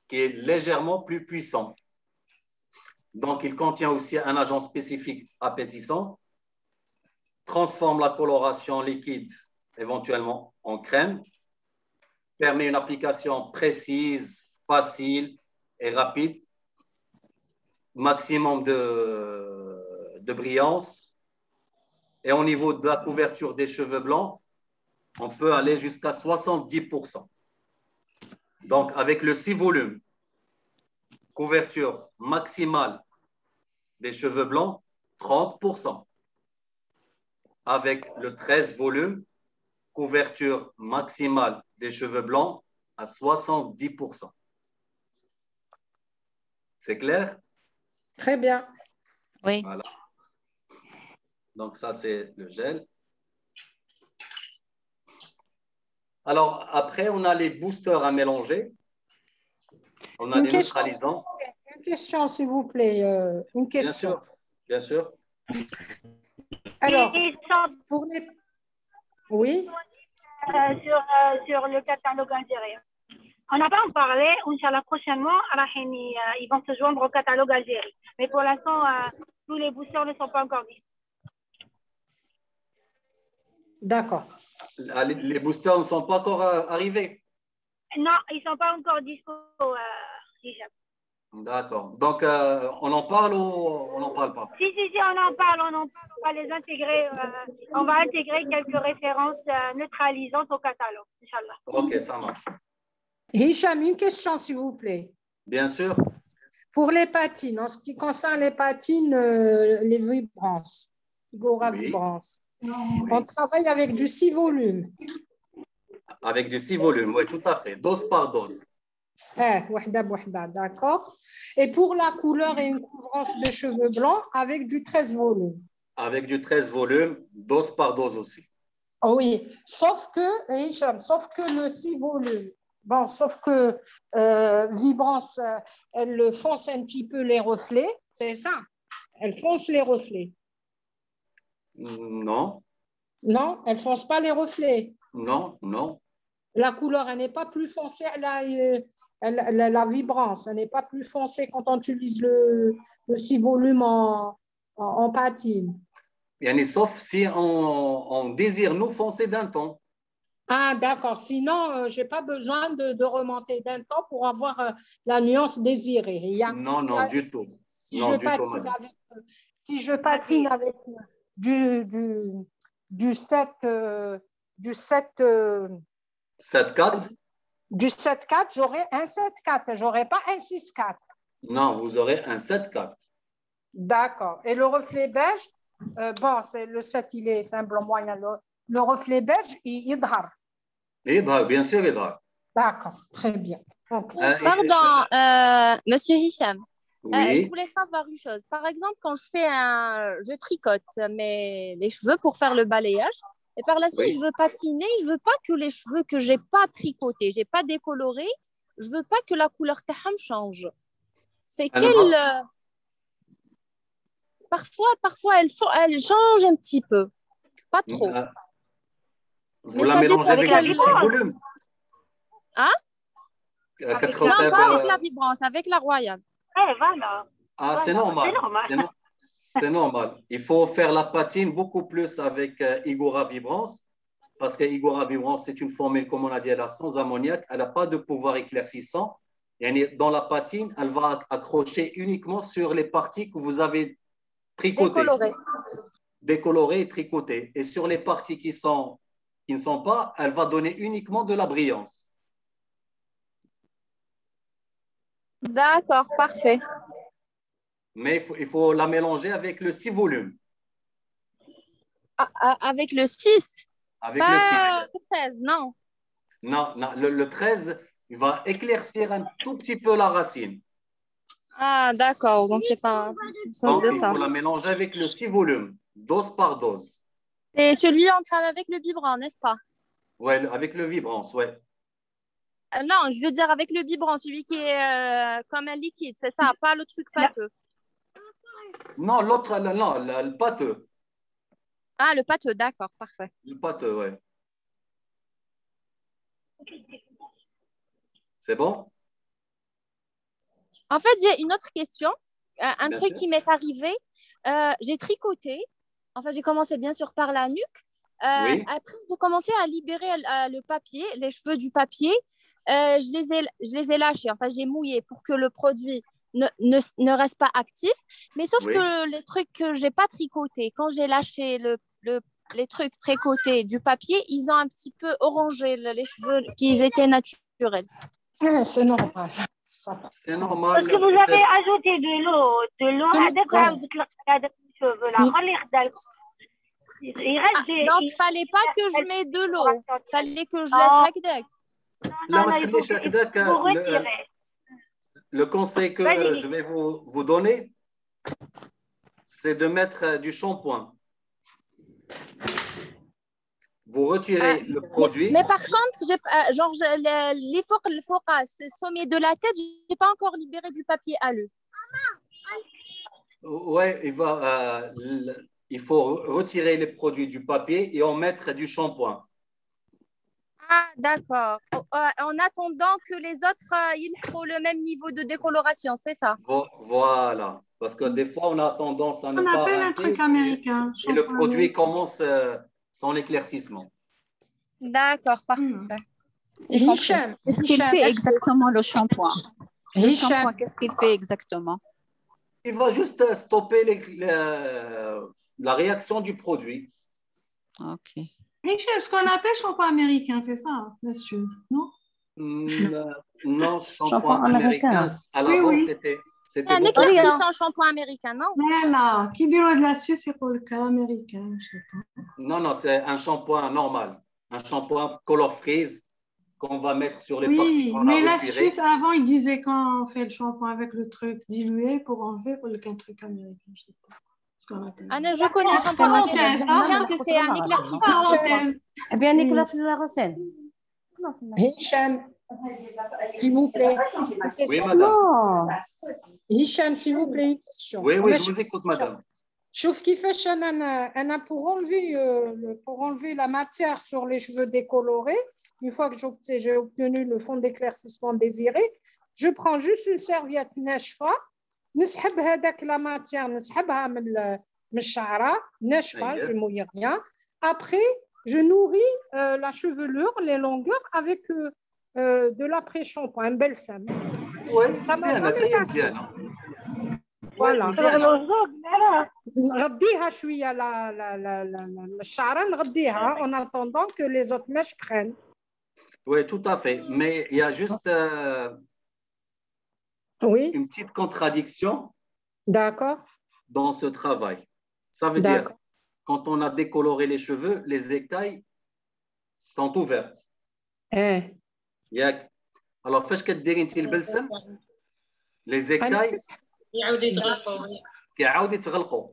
qui est légèrement plus puissant. Donc, il contient aussi un agent spécifique épaississant, transforme la coloration liquide éventuellement en crème, permet une application précise, facile et rapide. maximum de brillance. Et au niveau de la couverture des cheveux blancs, on peut aller jusqu'à 70%. Donc, avec le 6 volumes, couverture maximale des cheveux blancs, 30%. Avec le 13 volumes, couverture maximale des cheveux blancs à 70%. C'est clair? Très bien. Oui. Voilà. Donc, ça, c'est le gel. Alors, après, on a les boosters à mélanger. On a des neutralisants. Une question, s'il vous plaît. Une question. Bien sûr. Alors, pour les... Oui. Sur le catalogue algérien. On n'a pas en parlé. Inch'Allah, prochainement, ils vont se joindre au catalogue algérien. Mais pour l'instant, tous les boosters ne sont pas encore disponibles. D'accord. Les boosters ne sont pas encore arrivés? Non, ils ne sont pas encore disponibles. D'accord. Donc, on en parle ou on n'en parle pas? Si, on en parle. On va les intégrer. On va intégrer quelques références neutralisantes au catalogue, Inch'Allah. Ok, ça marche. Hicham, une question, s'il vous plaît. Bien sûr. Pour les patines, en ce qui concerne les patines, les vibrances, Igora Vibrance, on travaille avec du 6 volumes. Avec du 6 volumes, oui, tout à fait. Dose par dose. D'accord. Et pour la couleur et une couvrance de cheveux blancs, avec du 13 volumes. Avec du 13 volumes, dose par dose aussi. Oh oui, sauf que, Hicham, sauf que le 6 volumes, bon, sauf que Vibrance, elle fonce un petit peu les reflets, c'est ça? Elle fonce les reflets. Non. Non, elle ne fonce pas les reflets. Non. La couleur, elle n'est pas plus foncée, la vibrance, elle n'est pas plus foncée quand on utilise le 6 volumes en patine. Sauf si on désire nous foncer d'un ton. Ah, d'accord. Sinon, je n'ai pas besoin de remonter d'un ton pour avoir la nuance désirée. Non, du tout. Si je patine avec du 7, 7-4. Du 7-4, j'aurai un 7-4. Je n'aurai pas un 6-4. Non, vous aurez un 7-4. D'accord. Et le reflet beige, bon, le 7, c'est un blanc moyen. Le reflet beige, il dhar. Bien sûr, il dhar. D'accord, très bien. Okay. Pardon, Monsieur Hicham. Oui. Je voulais savoir une chose. Par exemple, quand je tricote les cheveux pour faire le balayage, et par la suite, je veux patiner, je veux pas que les cheveux que j'ai pas tricotés, j'ai pas décoloré, je veux pas que la couleur taham change. C'est parfois elle change un petit peu, pas trop. Vous la mélangez avec le 6 volumes? Hein? Non, pas avec la vibrance, avec la royale. Voilà. Ah, c'est normal. C'est normal. Il faut faire la patine beaucoup plus avec Igora Vibrance, parce que Igora Vibrance, c'est une formule, comme on a dit, elle a sans ammoniac, elle n'a pas de pouvoir éclaircissant. Et dans la patine, elle va accrocher uniquement sur les parties que vous avez tricotées. Décolorées et tricotées. Et sur les parties qui ne sont pas, elle va donner uniquement de la brillance. D'accord, parfait. Mais il faut la mélanger avec le 6 volumes. Avec le 6? Avec le 6. Le 13, non. Non, le 13, il va éclaircir un tout petit peu la racine. Ah, d'accord. Donc, c'est pas Donc, de il ça. faut la mélanger avec le 6 volumes, dose par dose. Et celui-là, on travaille avec le vibrant, n'est-ce pas? Oui, avec le vibrance, oui. Non, je veux dire avec le vibrant, celui qui est comme un liquide, c'est ça, pas le truc pâteux. Non, l'autre, non, le pâteux. Ah, le pâteux, d'accord, parfait. Le pâteux, oui. C'est bon? En fait, j'ai une autre question. Un Bien truc sûr. qui m'est arrivé. J'ai tricoté. Enfin, j'ai commencé bien sûr par la nuque. Oui. Après, j'ai commencé à libérer le papier, les cheveux du papier. Je les ai lâchés, enfin, j'ai mouillé pour que le produit ne reste pas actif. Mais sauf Oui. que les trucs que j'ai pas tricotés, quand j'ai lâché les trucs tricotés du papier, ils ont un petit peu orangé les cheveux qui étaient naturels. C'est normal. C'est normal. Parce que vous avez ajouté de l'eau, هذاك عاود يطلق هذاك الشوفو لا خليه يخدع. Il reste des... Donc, fallait pas que je mette de l'eau. Fallait que je laisse هكذاك. لا ما تخليش هكذاك. Le conseil que je vais vous donner, c'est de mettre du shampoing. Vous retirez le produit. Mais par contre, genre, les focas, le sommet de la tête, je n'ai pas encore libéré du papier alu. Ouais, il faut retirer les produits du papier et en mettre du shampoing. Ah, d'accord. En attendant que les autres, ils font le même niveau de décoloration, c'est ça? Voilà. Parce que des fois, on a tendance à ne pas appelle un rincer truc américain. et le produit commence son éclaircissement. D'accord, parfait. Hicham, Qu'est-ce qu'il fait exactement le shampoing? Le shampoing, qu'est-ce qu'il fait exactement? Il va juste stopper la réaction du produit. Ok. Hicham, ce qu'on appelle shampoing américain, c'est ça, l'astuce, non? Non, shampoing américain, à l'avant, c'était un éclaircissant shampoing américain, non? Voilà, qui dit de l'astuce, c'est pour le cas américain, je sais pas. Non, c'est un shampoing normal. Un shampoing color freeze qu'on va mettre sur les parties qu'on a mais retirées. l'astuce, avant, il disait quand on fait le shampoing avec le truc dilué pour enlever pour le truc américain, je sais pas. Ce qu'on appelle. Je connais le shampoing américain, que c'est un éclaircissant. Eh bien, Nicolas, fais la recette. Hicham, s'il vous plaît. Oui, madame. Hicham, s'il vous plaît, une question. Oui, je vous écoute, madame. شوف كيفاش انا pour enlever la matière sur les cheveux décolorés, une fois que j'ai obtenu le fond d'éclaircissement désiré, je prends juste une serviette ناشفه نسحب هذاك la matière نسحبها من الشعره ناشفه je mouille rien. Après je nourris la chevelure, les longueurs avec de l'après-shampoing, un balsam. Ça m'a jamais cassé. Voilà. نغطيها شويه الشعره نغطيها en attendant que les autres mèches prennent. Oui, tout à fait. Mais il y a juste une petite contradiction. D'accord. Dans ce travail. Ça veut dire, quand on a décoloré les cheveux, les écailles sont ouvertes. Alors, فاش كديري انت البلسم les écailles كيعاودوا يتغلقوا.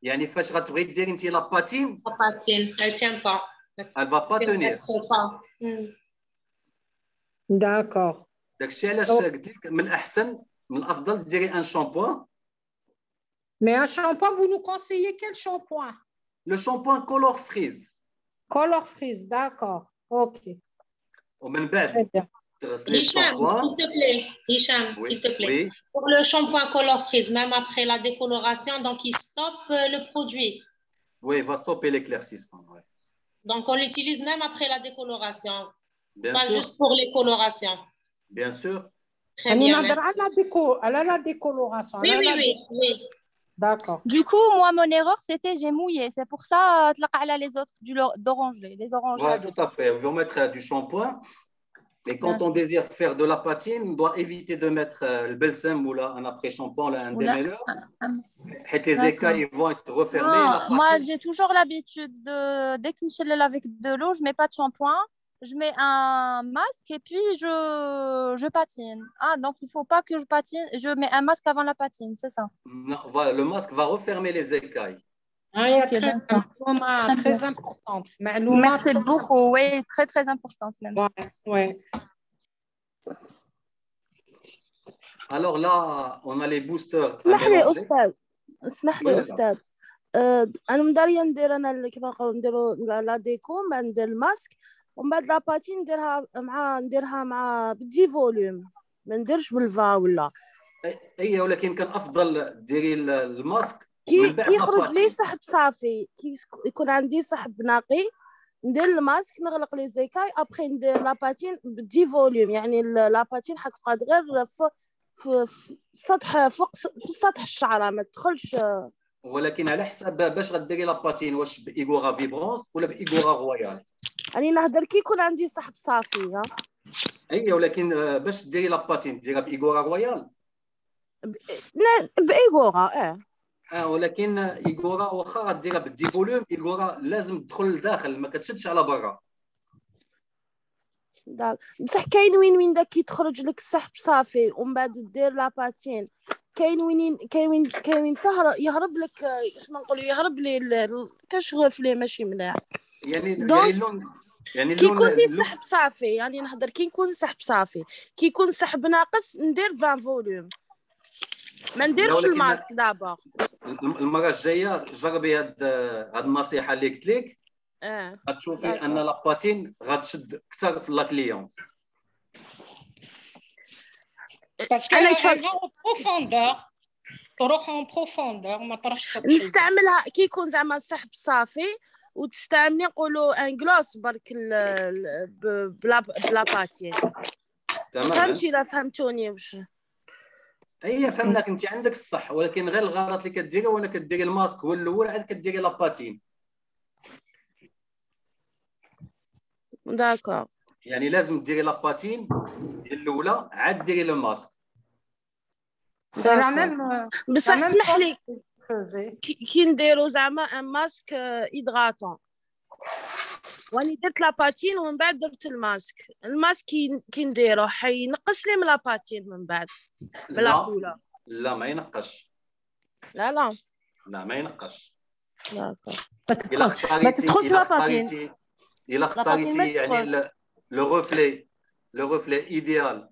يعني فاش غتبغي ديري انت لا باتين elle tient pas. Elle va pas tenir. D'accord. داكشي علاش قلت لك من الأحسن من الأفضل ديري un shampoing. Mais un shampoing, vous nous conseillez quel shampoing? Le shampoing Color Freeze. Color Freeze, d'accord. Ok. ومن بعد Hicham, s'il te plaît. Hicham, s'il te plaît. Oui. Pour le shampoing Color Freeze, même après la décoloration, donc il stoppe le produit. Oui, il va stopper l'éclaircissement. Ouais. Donc on l'utilise même après la décoloration. Bien pas sûr. juste pour les colorations. Bien sûr. Très bien. La décoloration. Oui. D'accord. Du coup, moi, mon erreur, c'était j'ai mouillé. C'est pour ça, les autres d'oranger, les oranges. Voilà, tout à fait. On va mettre du shampoing. Et quand on désire faire de la patine, on doit éviter de mettre le balsam ou là, un après-shampoing, un démêleur. Les écailles vont être refermées. Moi, j'ai toujours l'habitude dès que je lave avec de l'eau, je ne mets pas de shampoing. Je mets un masque et puis je patine. Ah, donc il ne faut pas que je patine. Je mets un masque avant la patine, c'est ça? Non, voilà, le masque va refermer les écailles. Très importante. Merci beaucoup. Oui, très, très importante même. Ouais. Alors là, on a les boosters. اسمح لي أستاذ. أنا مدارية ندير أنا كيف نقولوا نديرو لا ديكو مع ندير الماسك ومن بعد لاباتين نديرها مع بدي فوليوم ما نديرش بالفا ولا. أي ولكن كان أفضل ديري الماسك كي يخرج لي سحب صافي كي يكون عندي سحب نقي ندير الماسك نغلق لي زيكاي ابخي ندير لاباتين بدي فوليوم يعني لاباتين حتبقى غير في سطح فوق في سطح الشعره ما تدخلش. ولكن على حساب باش غديري لاباتين، واش بايغورا فيبرونس ولا بايغورا رويال؟ راني نهضر كي يكون عندي سحب صافي. اي ولكن باش ديري لاباتين ديرها بايغورا رويال. بايغورا ولكن ايغورا واخا غديرها بالدي فوليوم، ايغورا لازم تدخل لداخل ما كتشدش على برا. بصح كاين وين داك يتخرج لك السحب صافي ومن بعد دير لاباتين، كاين وين يهرب لك اش ما نقولوا، يهرب لي كشغف لي ماشي ملاح. يعني اللون كي يكون لي سحب صافي، يعني نهضر كي يكون سحب صافي، كي يكون سحب ناقص ندير 20 فوليوم، ما نديرش الماسك دابا. المره الجايه جربي هاد النصيحه اللي قلت لك، غتشوفي ان لاباتين غتشد اكثر في لا كليونت. انا بروفوندور تروح اون بروفوندور ما تروحش نستعملها كي يكون زعما السحب صافي، وتستعملي نقولوا ان غلوس برك بلا باتين. فهمتي؟ لا فهمتوني واش اي فهمناك، انت عندك الصح، ولكن غير الغلط اللي كديري وانا كديري الماسك هو الاول عاد كديري لاباتين. داكور، يعني لازم ديري لاباتين الاولى عاد ديري لو ماسك. بصح اسمح لي كي نديرو زعما ان ماسك هيدراتون واني درت لاباتين ومن بعد درت الماسك كي نديرو حينقص لي من لاباتين من بعد بلا كولا. لا ما ينقصش. لا ما ينقصش. ما تدخلش لاباتين. الا اختاريتي يعني لو ريفلي ايديال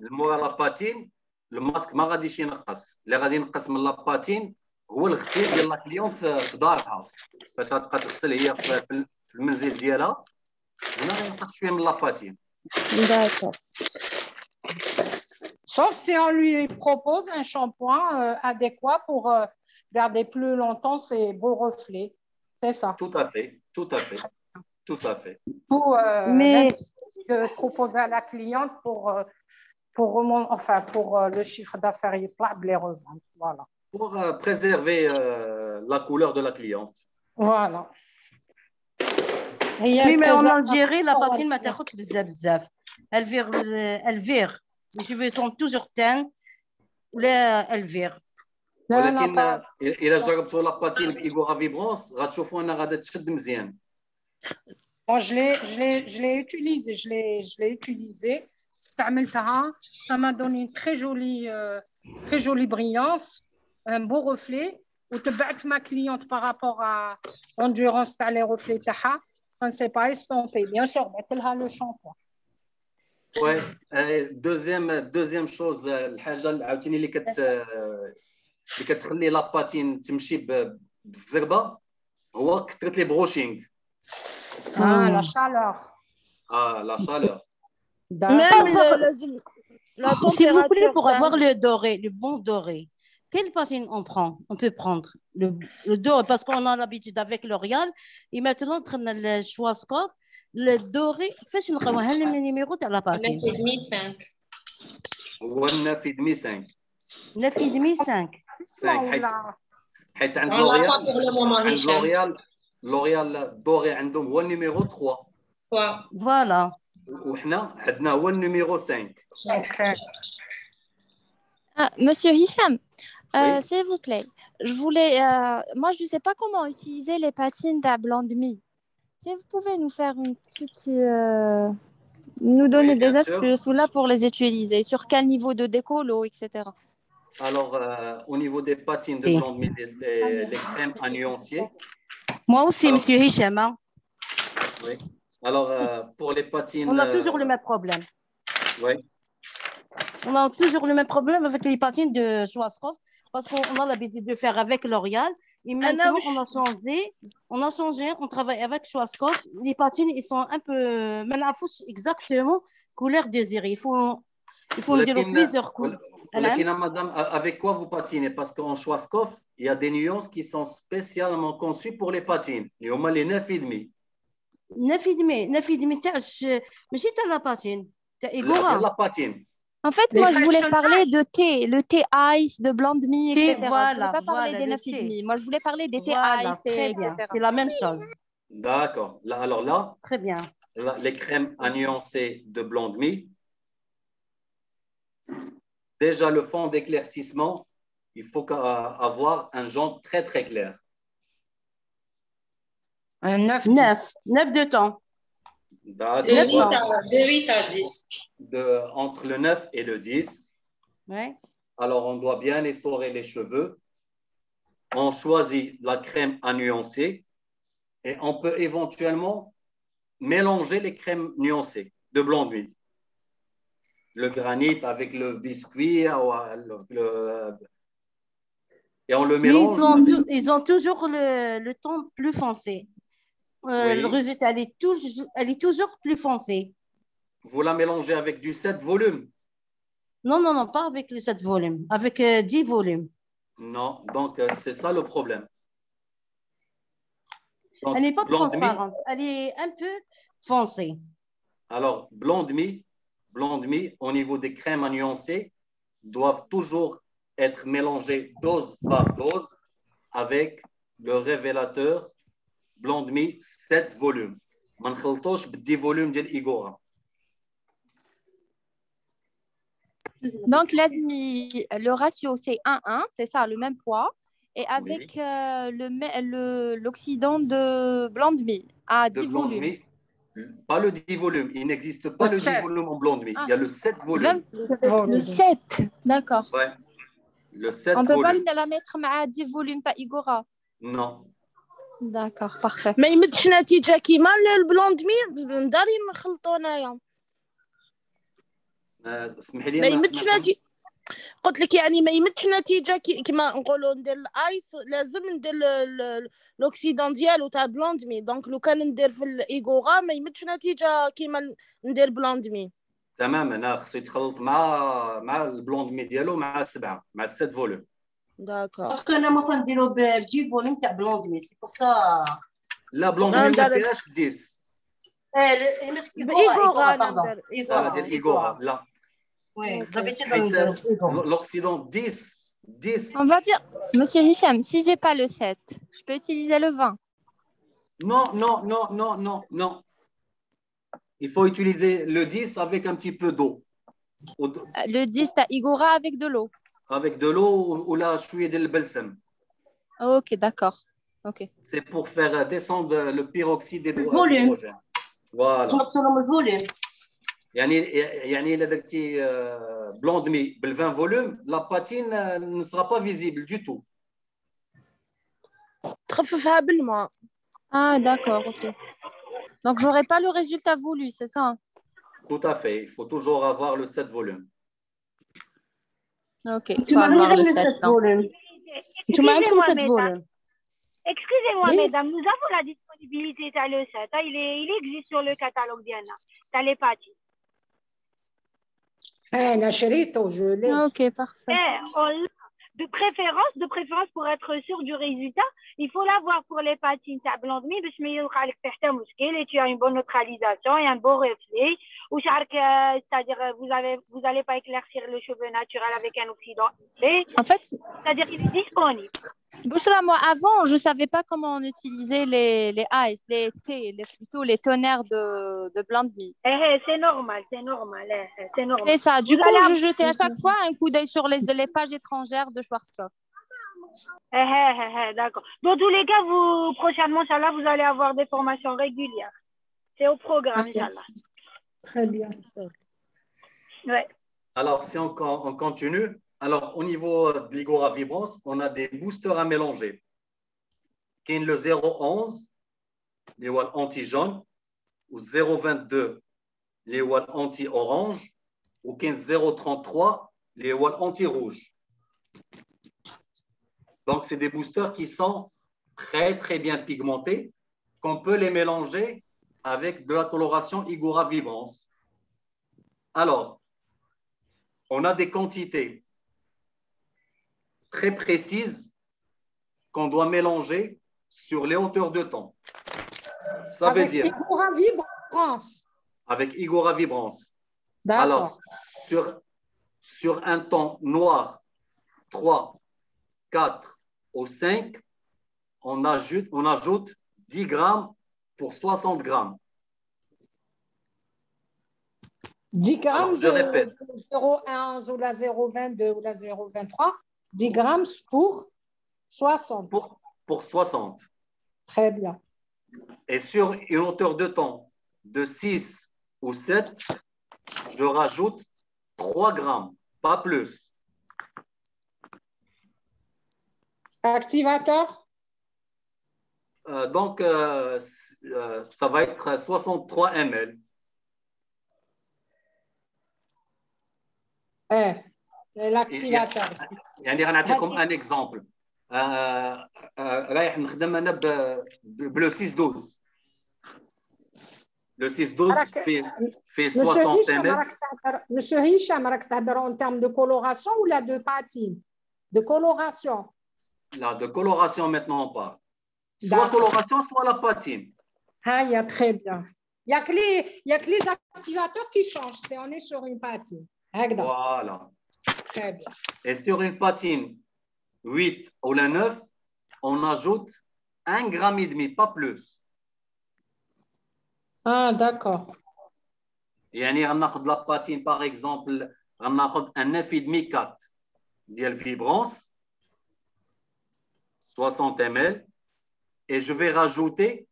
المورا لاباتين، الماسك ما غاديش ينقص. اللي غادي ينقص من لاباتين هو الغسيل ديال لا كليونت في دارها، باش غتبقى تغسل هي في المنزل ديالها، هنا غينقص شويه من لاباتين. D'accord. Sauf si on lui propose un shampoing adéquat pour garder plus longtemps ses beaux reflets. C'est ça. Tout à fait. Mais proposer à la cliente pour le chiffre d'affaires, il les revendre. Voilà. Pour préserver la couleur de la cliente. Voilà. Oui, mais en Algérie, la patine ما تاخدش بزاف. Elle vire. Les cheveux sont toujours teints ولا elle vire. ولكن إلا جربتوا لا باتين بإيغورا فيبرونس غتشوفوا أنها غادا تشد مزيان. Bon, je l'ai utilisé. استعملتها. Ça m'a donné une très jolie brillance, un beau reflet. وتبعت ma cliente par rapport à l'endurance تاع les reflets تاعها. Ça ne s'est pas estompé. Bien sûr, بعت لها le shampoing. Ouais. Deuxième chose, الحاجة اللي عاوتاني اللي كتخلي لا باتين تمشي بالزربة هو كثرة لي بروشينغ. La chaleur. La chaleur. S'il vous plaît, pour avoir le doré, le bon doré, quelle patine on prend? On peut prendre le doré parce qu'on a l'habitude avec L'Oréal et maintenant on a le Schwarzkopf. Le doré, فاش نلقاوها لنا النيميرو تاع لا باتين؟ 9.5. هو 9.5. 9.5. حيت عند لوريال الدوري عندهم هو النيميرو 3. فوالا. وحنا عندنا هو النيميرو 5. Monsieur Hicham, s'il vous plaît, moi je ne sais pas comment utiliser les patines à Blend Me. Si vous pouvez nous faire une petite, nous donner des astuces là pour les utiliser, sur quel niveau de décolo, etc. Alors, au niveau des patines de Blend Me, les crèmes à nuancier. Moi aussi, Monsieur Hicham. Oui. Alors, pour les patines... On a toujours le même problème. Oui. On a toujours le même problème avec les patines de Schwarzkopf parce qu'on a l'habitude de faire avec L'Oréal. Et maintenant, on a changé, on travaille avec Schwarzkopf. Les patines, ils sont un peu... Maintenant, il faut exactement couleur désirée. Il faut dire plusieurs couleurs. Madame, avec quoi vous patinez? Parce qu'en Schwarzkopf, il y a des nuances qui sont spécialement conçues pour les patines. Et on a les 9,5. 9,5 تاع ماشي تاع لا باتين تاع إيغورا. لا باتين. En fait, moi, je voulais parler de thé, le thé ice, de blanc de mie, etc. Voilà, Je ne voulais pas parler voilà, des le 9,5. thé. Moi, je voulais parler des thés Voilà, ice, très bien. etc. C'est la même chose. D'accord. Là, alors là, Très bien. les crèmes à nuancer de blanc de mie. Déjà, le fond d'éclaircissement, il faut avoir un jaune très, très clair. Un 9. 9 de temps. D'accord. De 8 à 10. Entre le 9 et le 10. Ouais. Alors, on doit bien essorer les cheveux. On choisit la crème à nuancer et on peut éventuellement mélanger les crèmes nuancées de blanc de mie. Le granit avec le biscuit et on le Mais mélange. ils ont toujours le ton plus foncé. Oui. Le résultat, elle est toujours plus foncée. Vous la mélangez avec du 7 volumes? Non, non, non, pas avec le 7 volumes, avec 10 volumes. Non, donc c'est ça le problème. Donc, Elle n'est pas blanc de mie, transparente, elle est un peu foncée. alors, blanc de mie, au niveau des crèmes à nuancer, doivent toujours être mélangés dose par dose avec le révélateur blanc de mie 7 volumes. ما نخلطوش ب10 volumes ديال إيغورا. Donc, le ratio, c'est 1-1, c'est ça, le même poids. Et avec l'oxydant de blanc de mie à 10 volumes. Mie, pas le 10 volumes. Il n'existe pas le 10 volumes en blanc de mie. Il y a le 7 volumes. Le 7, d'accord. Ouais. Le 7 On ne peut volumes. pas la mettre à 10 volumes, ta Igora. Non. D'accord, parfait. ما يمدش نتيجة كيما البلوند مي نداري نخلطو انايا اسمحي لي ما يمدش نتيجة قلت لك يعني ما يمدش نتيجة كيما نقولوا ندير الايس لازم ندير الاكسيدون ديالو تاع البلوند مي دونك لو كان ندير في الايغوغا ما يمدش نتيجة كيما ندير بلوند مي تماما خصو يتخلط مع البلوند مي ديالو مع السبعة مع السات فوليوم. داكور باسكو انا مثلا نديرو بجي فوليوم تاع بلوند مي سي بور سا. لا بلوند مي ما ديرهاش 10. بايغوغا انا ندير ديال ايغوغا لا. Oui, l'Occident 10. On va dire, Monsieur Hicham, si j'ai pas le 7, je peux utiliser le 20. Non. Il faut utiliser le 10 avec un petit peu d'eau. Le 10, t'as Igora avec de l'eau. Avec de l'eau ou la chouïa de balsam. Ok, d'accord. Ok. C'est pour faire descendre le peroxyde d'hydrogène. Voilà. le volume. يعني إذا درتي بلون دمي بال20 فوليوم لا باتين ne sera pas visible du tout. تخففها بالماء. Ah d'accord, ok. Donc j'aurai pas le résultat voulu, c'est ça? Tout à fait, il faut toujours avoir le 7 volumes. Ok, il faut avoir le 7 volumes. Tu m'as introduit 7 volumes. Excusez-moi, mesdames, nous avons la disponibilité de le 7. Il existe sur le catalogue d'Anna. T'as les pâtis. La شريته je l'ai. Ok, parfait. De préférence pour être sûr du résultat, il faut l'avoir pour les patines à blanc de mie, et tu as une bonne neutralisation et un beau reflet. Ou c'est-à-dire vous allez pas éclaircir le cheveu naturel avec un oxydant. En fait, c'est-à-dire qu'il est disponible. Bouchra, moi avant, je savais pas comment on utilisait les ice, les thés, plutôt les tonnerres de blanc de mie. C'est normal. C'est ça. Du coup, je jetais à chaque fois un coup d'œil sur les pages étrangères de Schwarzkopf. D'accord. Dans tous les cas, vous prochainement, Inch'Allah, vous allez avoir des formations régulières. C'est au programme, Inch'Allah. Très bien. Ouais. Alors, si on continue, alors au niveau de l'Igora Vibrance, on a des boosters à mélanger. Qui est le 011, les walls anti-jaune, ou 022, les walls anti-orange, ou 033, les walls anti-rouge. Donc, c'est des boosters qui sont très, très bien pigmentés, qu'on peut les mélanger avec de la coloration Igora Vibrance. Alors, on a des quantités très précises qu'on doit mélanger sur les hauteurs de temps. Ça veut dire… Avec Igora Vibrance. Avec Igora Vibrance. D'accord. Alors, sur un ton noir 3, 4 ou 5, on ajoute 10 grammes pour 60 grammes. 10 grammes Alors, je répète. de 0,1 ou la 0,22 ou la 0,23, 10 grammes pour 60. Pour 60. Très bien. Et sur une hauteur de temps de 6 ou 7, je rajoute 3 grammes, pas plus. Activateur? Donc, ça va être 63 ml. L'activateur. يعني غنعطيكم un exemple. رايح نخدم انا بلو 612. Le 612 fait 60 ml. Monsieur Hicham, راك تهضر en termes de coloration ou la de patine? De coloration. Là, de coloration maintenant on parle. Soit coloration, soit la patine. Ah, il y a très bien. Il y a que les activateurs qui changent. On est sur une patine. Voilà. Très bien. Et sur une patine 8 ou la 9, on ajoute 1,5 g, pas plus. Ah, d'accord. يعني غناخذ la patine par exemple, غناخذ un 9,5 4 ديال Vibrance, 60 ml, et je vais rajouter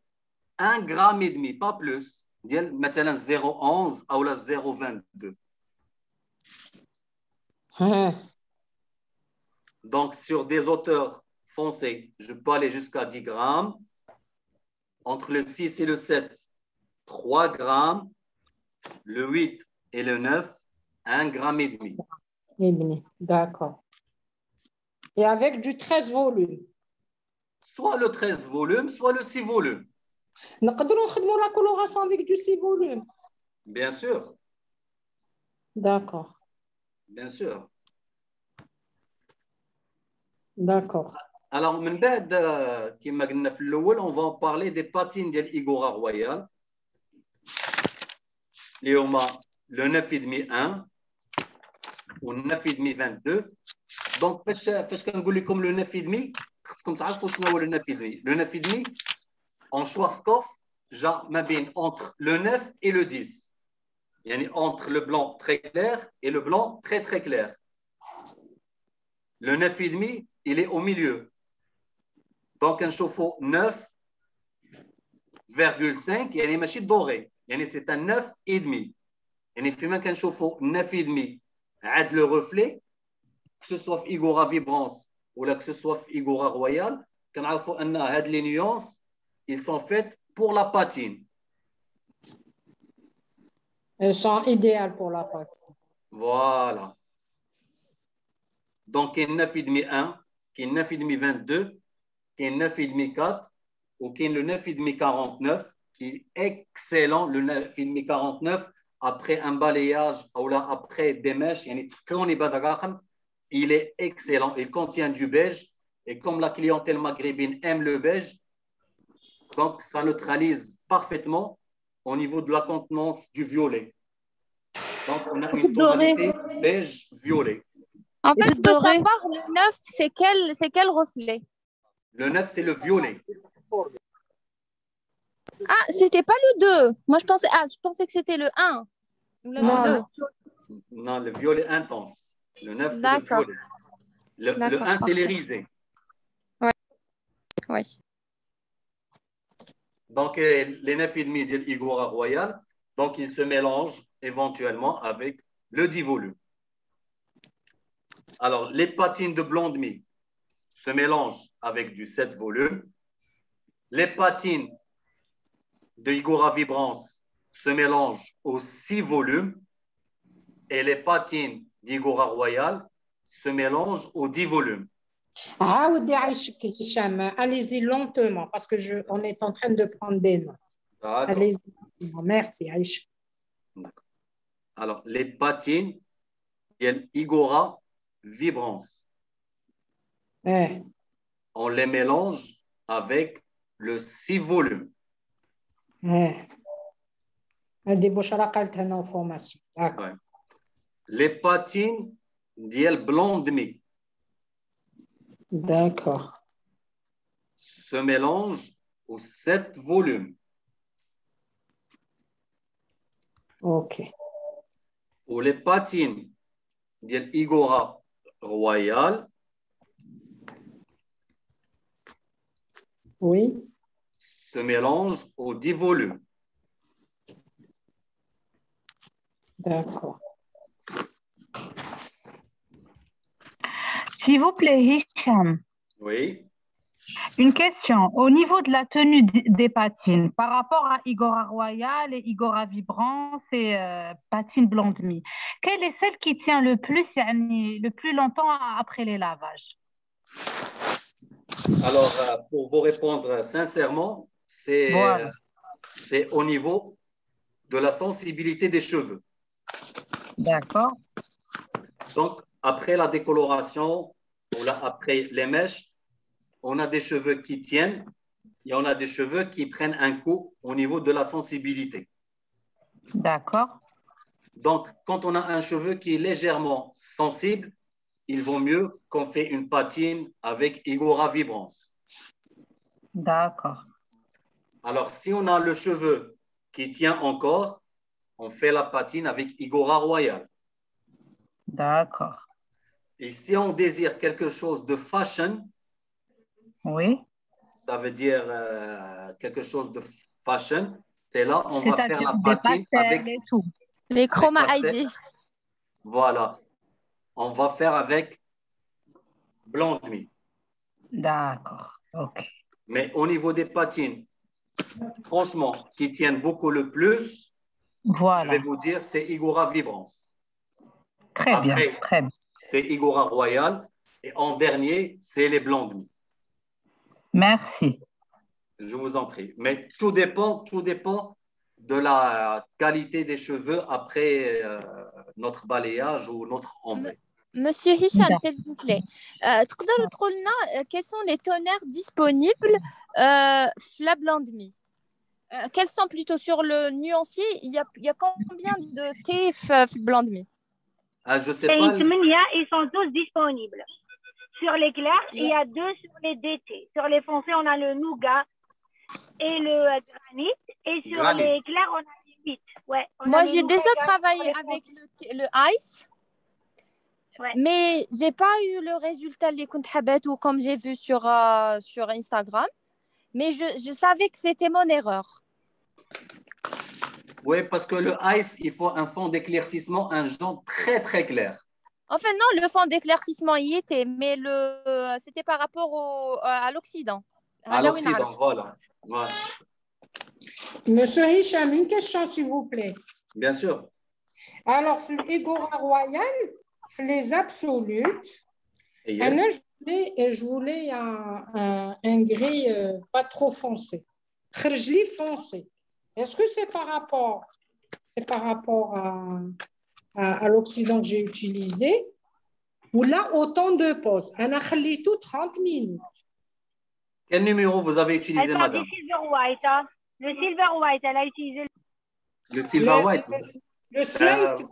1,5 g, pas plus, ديال مثلا 0,11 ou la 0,22. Donc, sur des hauteurs foncées, je peux aller jusqu'à 10 grammes. Entre le 6 et le 7, 3 grammes. Le 8 et le 9, 1,5 g. D'accord. Et avec du 13 volumes. Soit le 13 volumes, soit le 6 volumes. نقدروا نخدموا la coloration avec du 6 volumes. Bien sûr. D'accord. Bien sûr. D'accord. Alors, من بعد كما قلنا في الأول, on va parler des patines ديال Igora Royal. اللي هما le 9,5 1 و 9,5 22. دونك فاش كنقول لكم لو 9,5 خصكم تعرفوا شنو هو لو 9,5. لو 9,5 en Schwarzkopf جا ما بين entre le 9 et le 10. يعني entre le blanc très clair et le blanc très très clair. Le 9,5 il est au milieu. Donc نشوفوا 9,5 يعني ماشي doré. يعني c'est un 9,5. يعني فيما كنشوفوا 9,5 عاد le reflet, que ce soit في Igora Vibrance ou que ce soit في Igora Royal, كنعرفوا ان هاد les nuances ils sont faites pour la patine. Elles sont idéales pour la patine. Voilà. Donc, il y a 9,5 1, il y a 9,5 22, il y a 9,5 4, ou il y a le 9,5 49, qui est excellent, le 9,5 49, après un balayage ou là, après des mèches, il est excellent. Il contient du beige, et comme la clientèle maghrébine aime le beige, donc ça neutralise parfaitement au niveau de la contenance du violet. Donc, on a une tonalité beige-violet. En fait, je veux savoir, le 9, c'est quel reflet? Le 9, c'est le violet. Ah, c'était pas le 2. Moi, je pensais que c'était le 1. Le 2. Non, le violet intense. Le 9, c'est le violet. Le 1, c'est l'irisé. Oui. Ouais. Donc, les 9,5 de l'Igora Royal, donc ils se mélangent éventuellement avec le 10 volumes. Alors, les patines de Blondemi se mélangent avec du 7 volumes. Les patines de Igora Vibrance se mélangent aux 6 volumes. Et les patines d'Igora Royal se mélangent aux 10 volumes. Ah, allez-y lentement parce que on est en train de prendre des notes. Allez-y. Merci, Aïcha. Alors, les patines, il y a Igora Vibrance. On les mélange avec le 6 volumes. Les patines ديال blond demi. D'accord. Se mélange aux 7 volumes. Ok. Ou les patines ديال Igora Royal. Oui. Se mélange aux 10 volumes. D'accord. S'il vous plaît, Hicham. Oui. Une question. Au niveau de la tenue des patines, par rapport à Igora Royal et Igora Vibrance et patine blonde demi, quelle est celle qui tient le plus longtemps après les lavages? Alors, pour vous répondre sincèrement, c'est au niveau de la sensibilité des cheveux. D'accord. Donc, après la décoloration ou après les mèches, on a des cheveux qui tiennent et on a des cheveux qui prennent un coup au niveau de la sensibilité. D'accord. Donc, quand on a un cheveu qui est légèrement sensible, il vaut mieux qu'on fait une patine avec Igora Vibrance. D'accord. Alors, si on a le cheveu qui tient encore, on fait la patine avec Igora Royal. D'accord. Et si on désire quelque chose de fashion, oui, ça veut dire quelque chose de fashion, c'est là on va faire la patine avec et tout. Les chroma ID. Voilà. On va faire avec blond demi. D'accord. OK. Mais au niveau des patines, franchement, qui tiennent beaucoup le plus, voilà. Je vais vous dire, c'est Igora Vibrance. Très bien, très bien. C'est Igora Royal. Et en dernier, c'est les blonds demi. Merci. Je vous en prie. Mais tout dépend de la qualité des cheveux après notre balayage ou notre ombré. Monsieur Hicham, s'il vous plaît, quels sont les toners disponibles la blonde demi? Quels sont plutôt sur le nuancier? Il y a combien de TF blonde demi? Je sais pas. Ils sont tous disponibles. Sur les clairs, il y a 2 sur les DT. Sur les foncés, on a le nougat et le granit. Et sur les clairs, on a les 8. Ouais, moi, j'ai déjà travaillé avec le ice. Ouais. Mais j'ai pas eu le résultat les comptes ou comme j'ai vu sur Instagram. Mais je savais que c'était mon erreur. Oui, parce que le ice, il faut un fond d'éclaircissement, un jaune très très clair. Enfin non, le fond d'éclaircissement y était, mais c'était par rapport à l'Occident. À l'Occident, voilà. Monsieur Hicham, une question s'il vous plaît. Bien sûr. Alors, Igora Royal, les absolutes, je voulais un gris pas trop foncé. Khrijli foncé. Est-ce que c'est par rapport à l'Occident que j'ai utilisé ou là, autant de poses? On a khali tout 30 minutes. Quel numéro vous avez utilisé, madame? Silver White. Hein? Le Silver White, elle a utilisé le Silver White. Le slate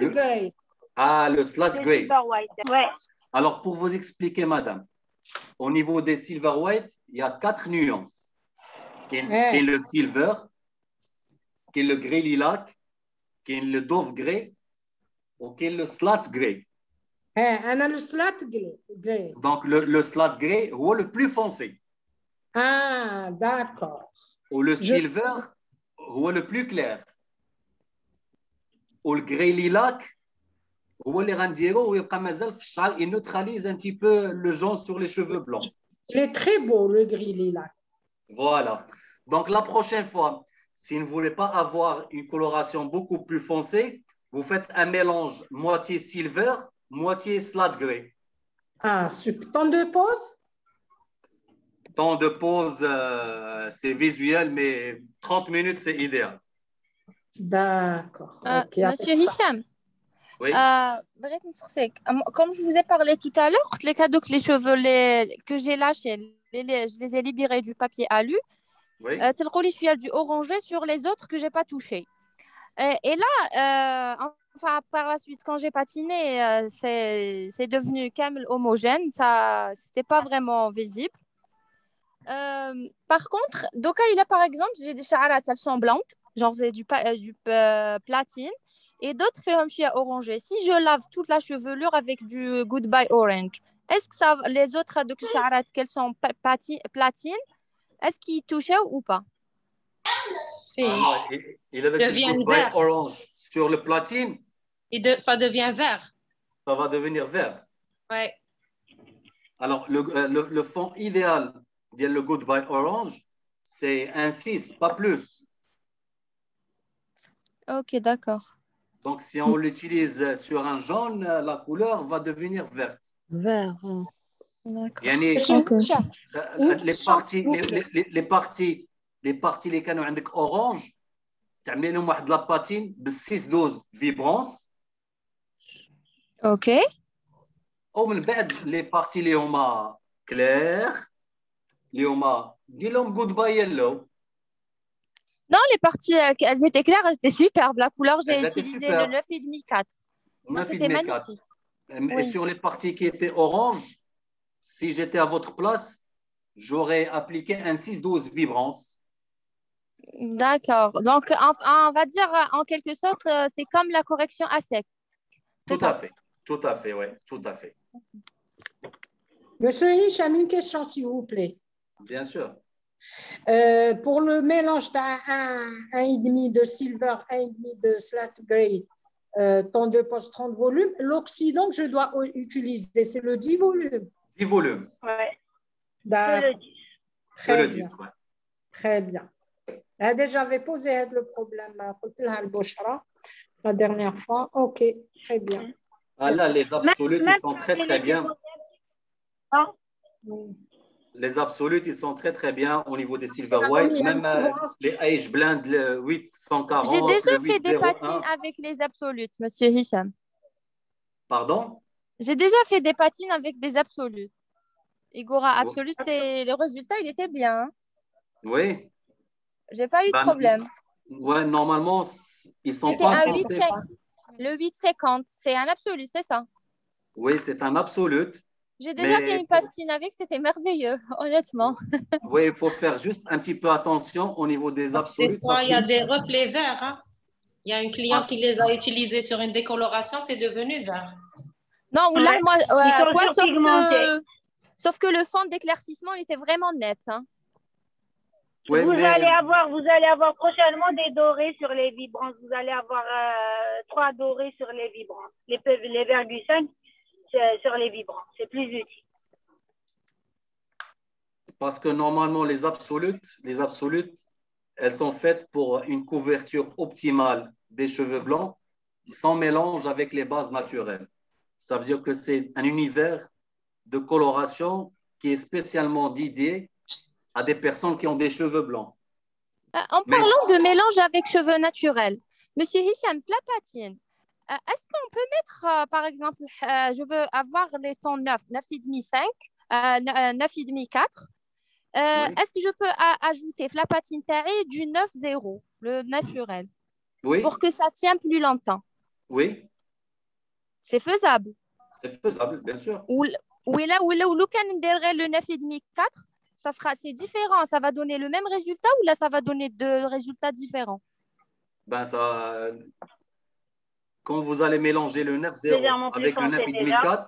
gray. Ah, le slate gray. Silver White. Ouais. Alors, pour vous expliquer, madame, au niveau des Silver White, il y a 4 nuances. Qui est le silver, qui est le gris lilac, qui est le dove gray, ou qui est le slate gray. Le slate gray. Donc, le slate gray, c'est le plus foncé. Ah, d'accord. Ou le silver, c'est le plus clair. Ou le gris lilac, il neutralise un petit peu le jaune sur les cheveux blancs. Il est très beau, le gris lilac. Voilà. Donc, la prochaine fois, si vous ne voulez pas avoir une coloration beaucoup plus foncée, vous faites un mélange moitié silver, moitié slate gray. Ah, super. Temps de pause? Temps de pause, c'est visuel, mais 30 minutes, c'est idéal. D'accord. Monsieur Hicham, oui. Comme je vous ai parlé tout à l'heure, les cadeaux que les cheveux que j'ai lâchés, je les ai libérés du papier alu. Oui. Je suis du orangé sur les autres que je n'ai pas touchés. Et là, en Enfin, par la suite, quand j'ai patiné, c'est devenu camel homogène. Ça, c'était pas vraiment visible. Par contre, Doka, il a par exemple, j'ai des charates, elles sont blanches, genre c'est du platine, et d'autres fait un chien orangé. Si je lave toute la chevelure avec du Goodbye Orange, est-ce que ça, les autres charates, qu'elles sont platine, est-ce qu'ils touchaient ou pas? Si. Il avait Devient du Goodbye vert. Orange sur le platine. Ça devient vert. Ça va devenir vert. Ouais. Alors, le fond idéal de le Goodbye Orange, c'est un 6, pas plus. Ok, d'accord. Donc, si on l'utilise sur un jaune, la couleur va devenir verte. Vert. D'accord. يعني Ok. les parties اللي كانوا عندك orange تعملي لهم واحد لاباتين بال6 دوز فيبرونس. Ok. ومن بعد لي بارتي اللي هما كلير اللي هما دير لهم جود باي يلو. Non, les parties, elles étaient claires, elles étaient superbes. La couleur, j'ai Elles étaient utilisé superbes. le 9,5 4. Non, c'était 9,5 magnifique. Et Oui. sur les parties qui étaient orange, si j'étais à votre place, j'aurais appliqué un 6-12 vibrance. D'accord. Donc, on va dire, en quelque sorte, c'est comme la correction à sec. Tout à fait. Tout à fait, oui. Tout à fait. Monsieur Hicham, une question, s'il vous plaît. Bien sûr. Pour le mélange d'un 1,5 de silver, 1,5 de slate gray, temps de poste 30 volumes, l'oxydant que je dois utiliser, c'est le 10 volumes. 10 volumes. Ouais. D'accord. C'est le Très 10. bien. Ouais. Très bien. J'avais posé le problème la dernière fois. Ok, très bien. Ah là, les absolutes, ils sont très très bien. Les absolutes, ils sont très très bien au niveau des silver white, même les Age Blend, le 840, J'ai déjà le fait des 801. patines avec les absolutes, monsieur Hicham. Pardon? J'ai déjà fait des patines avec des absolutes. Igora absolute, et le résultat, il était bien. Hein. Oui. J'ai pas eu de problème. Ouais, normalement, ils sont C'était pas un censés. 8,50. Le 8,50, c'est un absolu, c'est ça? Oui, c'est un absolute. J'ai déjà fait une patine avec, c'était merveilleux, honnêtement. Oui, il faut faire juste un petit peu attention au niveau des absolus. Des fois, il y a des reflets verts. Hein. Il y a un client qui les a utilisés sur une décoloration, c'est devenu vert. Non, là, moi, quoi, sauf que le fond d'éclaircissement, il était vraiment net. Hein. Ouais, vous allez avoir prochainement des dorés sur les vibrances. Vous allez avoir 3 dorés sur les vibrances. Les 0,5 sur les vibrances. C'est plus utile. Parce que normalement, les absolutes, elles sont faites pour une couverture optimale des cheveux blancs sans mélange avec les bases naturelles. Ça veut dire que c'est un univers de coloration qui est spécialement dédié à des personnes qui ont des cheveux blancs. En parlant de mélange avec cheveux naturels, monsieur Hicham, la patine, est-ce qu'on peut mettre, par exemple, je veux avoir les tons 9, 9,5, 5, 9,5, 4. Est-ce que je peux ajouter la patine taille du 9,0, le naturel, pour que ça tienne plus longtemps? Oui. C'est faisable. C'est faisable, bien sûr. Oui, là, ou le 9,5, 4. C'est différent, ça va donner le même résultat ou là ça va donner 2 résultats différents? Ben ça, quand vous allez mélanger le 9,0 avec le 9,5,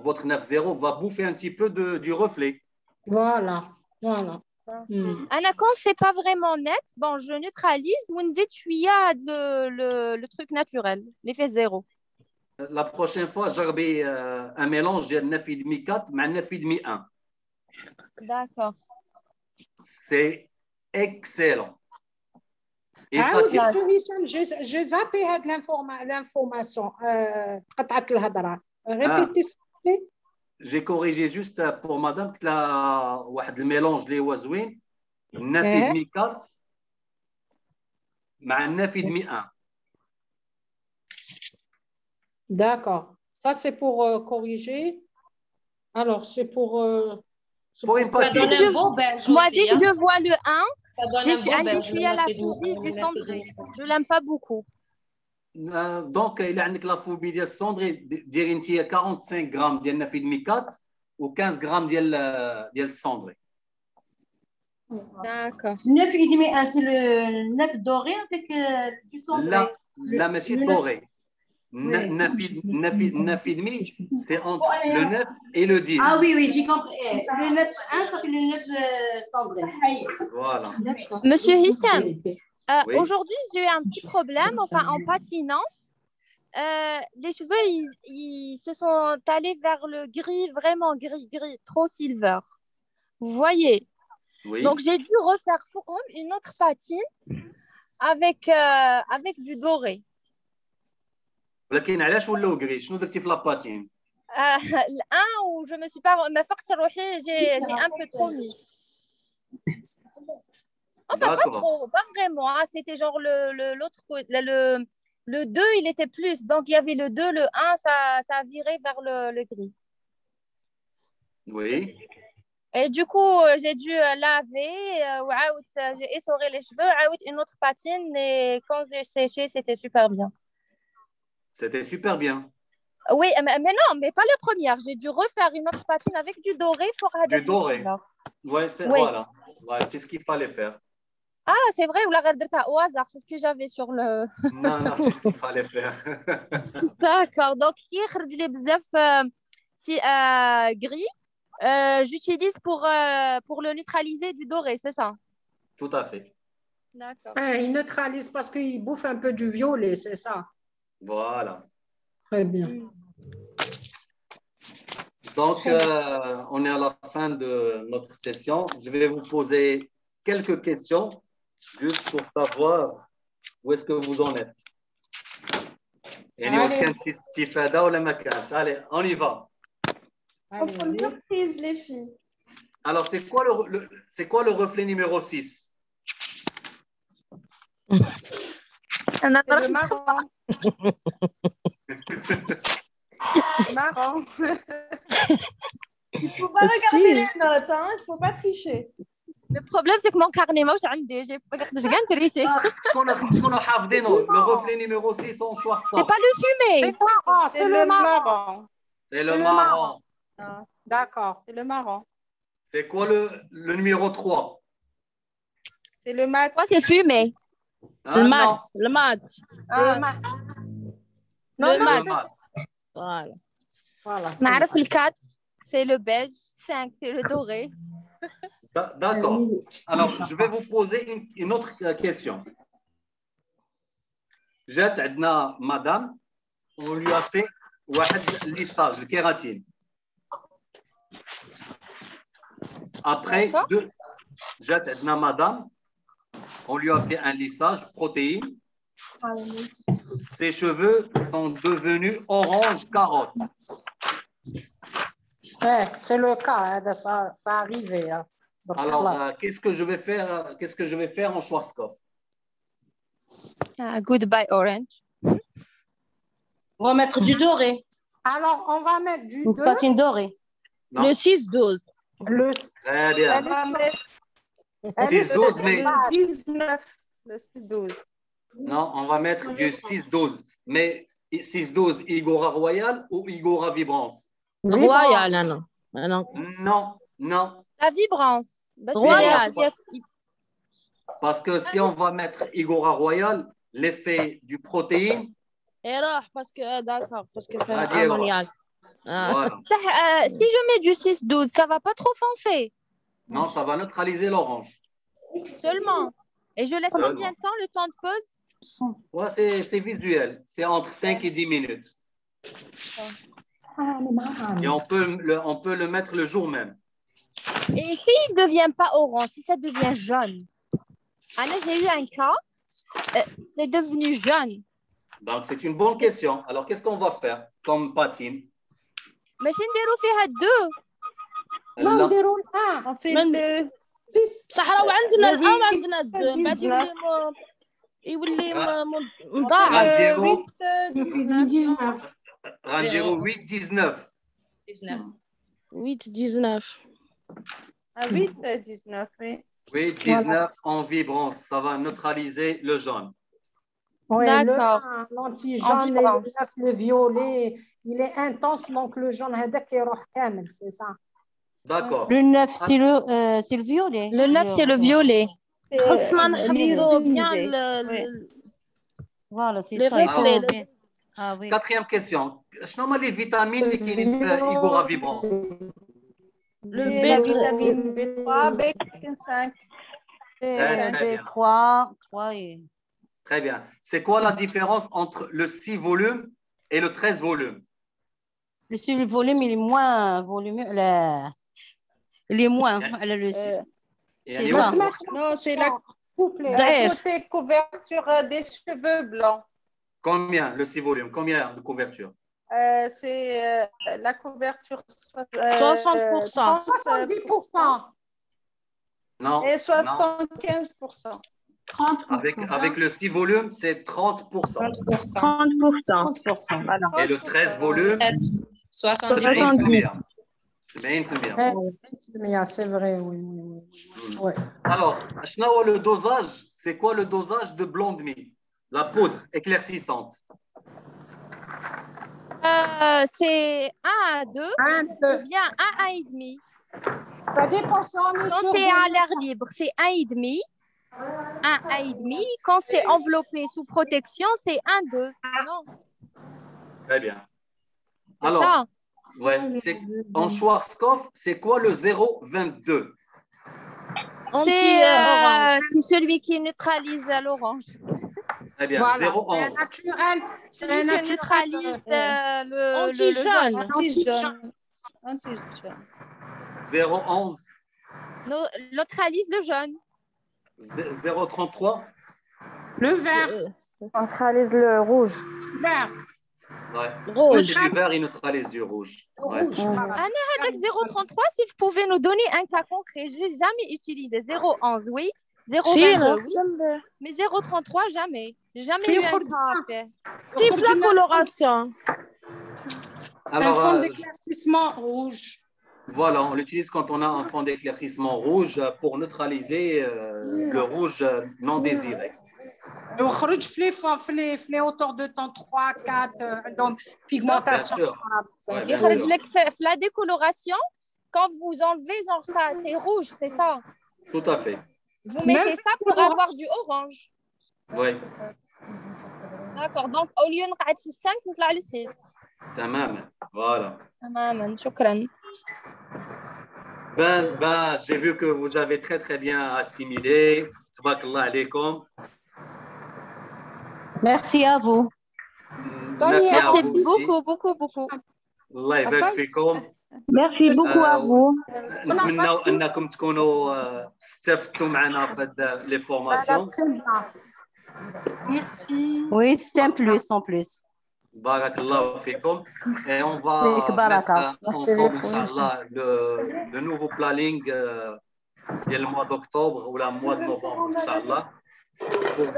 votre 9,0 va bouffer un petit peu du reflet. Voilà. Quand c'est pas vraiment net, bon, je neutralise ou il y a le truc naturel, l'effet 0. La prochaine fois, j'aurai un mélange de 9,5 4 mais 9,5 D'accord. C'est excellent. Et j'ai zappé l'information. Répétez s'il vous plaît. J'ai corrigé juste pour madame que le mélange les oiseaux 9,5 4 مع 9,5 D'accord. Ça, c'est pour corriger. Alors, c'est pour... une patine. Moi, dès que je vois le 1, je suis à la folie du cendré. Je ne l'aime pas beaucoup. دونك الا عندك لا فوبي ديال الصندري ديري انت 45 غرام ديال نافيدميكات و 15 غرام ديال الصندري. D'accord. 9 et demi, c'est le 9 doré avec du cendré. لا ماشي doré. 9 et demi, c'est entre le 9 et le 10. Ah oui, j'ai compris. Le 9, 1, ça fait le 9 cendré. Voilà. Monsieur Hicham, Oui. aujourd'hui, j'ai eu un petit problème. Enfin, en patinant, les cheveux, ils se sont allés vers le gris, vraiment gris, trop silver. Vous voyez? Oui. Donc, j'ai dû refaire une autre patine avec du doré. ولكن علاش ولاو غري؟ شنو درتي في لاباتين؟ Un où je me suis pas j'ai un peu trop mis. Enfin, pas trop, pas vraiment. Hein. C'était genre l'autre côté. Le 2, il était plus. Donc, il y avait le 2, le 1, ça a viré vers le gris. Oui. Et du coup, j'ai dû laver, j'ai essoré les cheveux, une autre patine. Et quand j'ai séché, c'était super bien. C'était super bien. Oui, mais non, mais pas la première. J'ai dû refaire une autre patine avec du doré. Du doré. Ouais, Oui. Voilà. Ouais, c'est ce qu'il fallait faire. Ah, c'est vrai, ou la regarde au hasard, c'est ce que j'avais sur le. Non, c'est ce qu'il fallait faire. D'accord, donc qui est les bzef gris, j'utilise pour le neutraliser du doré, c'est ça? Tout à fait. D'accord. Il neutralise parce qu'il bouffe un peu du violet, c'est ça? Voilà. Très bien. Donc, on est à la fin de notre session. Je vais vous poser quelques questions, juste pour savoir où est-ce que vous en êtes. Allez, on y va. Surprise, les filles. Alors, c'est quoi le reflet numéro 6? C'est le marron. Marrant. Il ne faut pas regarder les notes, hein. Il ne faut pas tricher. Le problème, c'est que mon carnet, moi, j'ai pas triché. Le reflet numéro 6 en Schwarzkopf. C'est pas le fumé. C'est le marron. C'est le marron. D'accord. C'est le marron. C'est quoi le numéro 3? C'est le mat. Moi, c'est fumé. Le mat. Le mat. Le mat. Le mat. Voilà. Le 4, c'est le beige. 5, c'est le doré. D'accord. Alors, je vais vous poser une autre question. جات عندنا madame, on lui a fait واحد lissage de kératine. Après جات عندنا madame, on lui a fait un lissage protéine. Ses cheveux sont devenus orange carotte. C'est le cas, hein, ça arrivait. Hein. Alors, qu'est-ce que je vais faire en Schwarzkopf? Goodbye orange. On va mettre du doré. Alors, on va mettre du Une patine dorée. Le 6-12. Très bien. 6-12, mais... Le 19. Le 6-12. Non, on va mettre du 6-12. Mais 6-12 Igora Royal ou Igora Vibrance? Royal, non. Non. La vibrance. Royal. Parce que si on va mettre Igora Royal, l'effet du protéine. Et alors, parce que d'accord, parce que fait ammoniac. Voilà. Si je mets du 6-12, ça va pas trop foncer. Non, ça va neutraliser l'orange. Seulement. Et je laisse combien de temps, le temps de pause? Ouais, c'est visuel. C'est entre 5 et 10 minutes. Et on peut le mettre le jour même. Et s'il ne devient pas orange, si ça devient jaune? Anna, j'ai eu un cas, c'est devenu jaune. Donc, c'est une bonne question. Alors, qu'est-ce qu'on va faire comme patine? Mais je vais deux. Non, on fait le 6. صحراء وعندنا الآن عندنا بعد يولي مضاعف. غنديرو 8-19. 8-19. 8-19, oui. 8-19 en vibrance. Ça va neutraliser le jaune. Oui, D'accord. l'anti-jaune, le violet, il est intense, donc le jaune, c'est ça. D'accord. Le 9, c'est le violet. Le 9, c'est le violet. Voilà, c'est Les ça. Il faut reflets. bien. Ah oui. Quatrième question. شنو هما les vitamines اللي كاينين في Igora Vibrance? Le La B3. vitamine B3, B5. B3, 3 et... Très bien. C'est quoi la différence entre le 6 volumes et le 13 volumes? Le volume, il est moins volumineux. Il est moins. C'est ça. Non, c'est la côté couverture des cheveux blancs. Combien le 6 volumes? Combien de couverture? C'est la couverture 60%. 70%. Non. Et 75%. 30%. Avec le 6 volumes, c'est 30%. 30%. Voilà. Et le 13 volumes, 70%. C'est vrai, oui. Alors, le dosage, c'est quoi le dosage de Blond Me? La poudre éclaircissante. C'est 1 à 2 ou bien 1 à 1,5. Ça dépend si on est Quand c'est à l'air libre, c'est 1,5. 1 à 1,5. Quand c'est enveloppé sous protection, c'est 1,2. Non. Très bien. C'est Alors, ça. ouais, en Schwarzkopf, c'est quoi le 0,22? C'est celui qui neutralise l'orange. Très bien, Voilà. 0,11. C'est Celui qui neutralise le jaune. Anti-jaune. 0,11. Neutralise le jaune. 0,33. Le vert. Neutralise le rouge. Vert. Ouais. Rouge. Du vert, il neutralise du rouge. Ouais. Avec 0,33, si vous pouvez nous donner un cas concret. J'ai jamais utilisé 0,11, oui. 0,22, oui. Mais 0,33, jamais. J'ai jamais eu un cas à faire. Vive la coloration. Alors, un fond d'éclaircissement rouge. Voilà, on l'utilise quand on a un fond d'éclaircissement rouge pour neutraliser le rouge non désiré. وخرج في les hauteurs de temps 3, 4 donc pigmentation. Il la décoloration, quand vous enlevez genre ça, c'est rouge, c'est ça. Tout à fait. Vous mettez ça pour avoir du orange. Oui. D'accord, donc au lieu de نقعد في 5 نطلع ل 6. تماما. Voilà. تماما شكرا. Ben, j'ai vu que vous avez très très bien assimilé. Tabarakallah alaykoum. Merci à vous. Merci beaucoup. Allah يبارك فيكم. Merci beaucoup à vous. نتمنوا انكم تكونوا استفدتوا معنا في هاد لي فورماسيون. Merci. Oui, c'est un plus en plus. Barakallahu fikum. Et on va mettre ensemble, Inch'Allah, le nouveau planning dès le mois d'octobre ou le mois de novembre, Inch'Allah.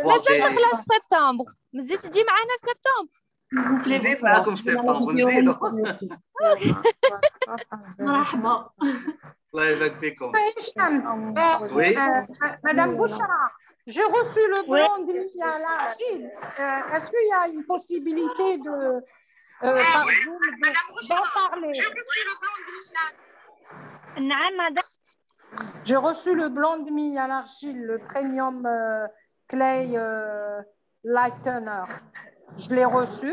مازال داخله في سبتمبر. مازال تجي معنا في سبتمبر. نزيد معكم في سبتمبر نزيدوا. مرحبا. الله يبارك فيكم. Oui. Madame Bouchra, j'ai reçu le blanc de Mia à l'argile. Est-ce qu'il y a une possibilité de par Zoom d'en parler? J'ai reçu le blanc de Mia à l'argile, le premium clay lightener. Je l'ai reçu.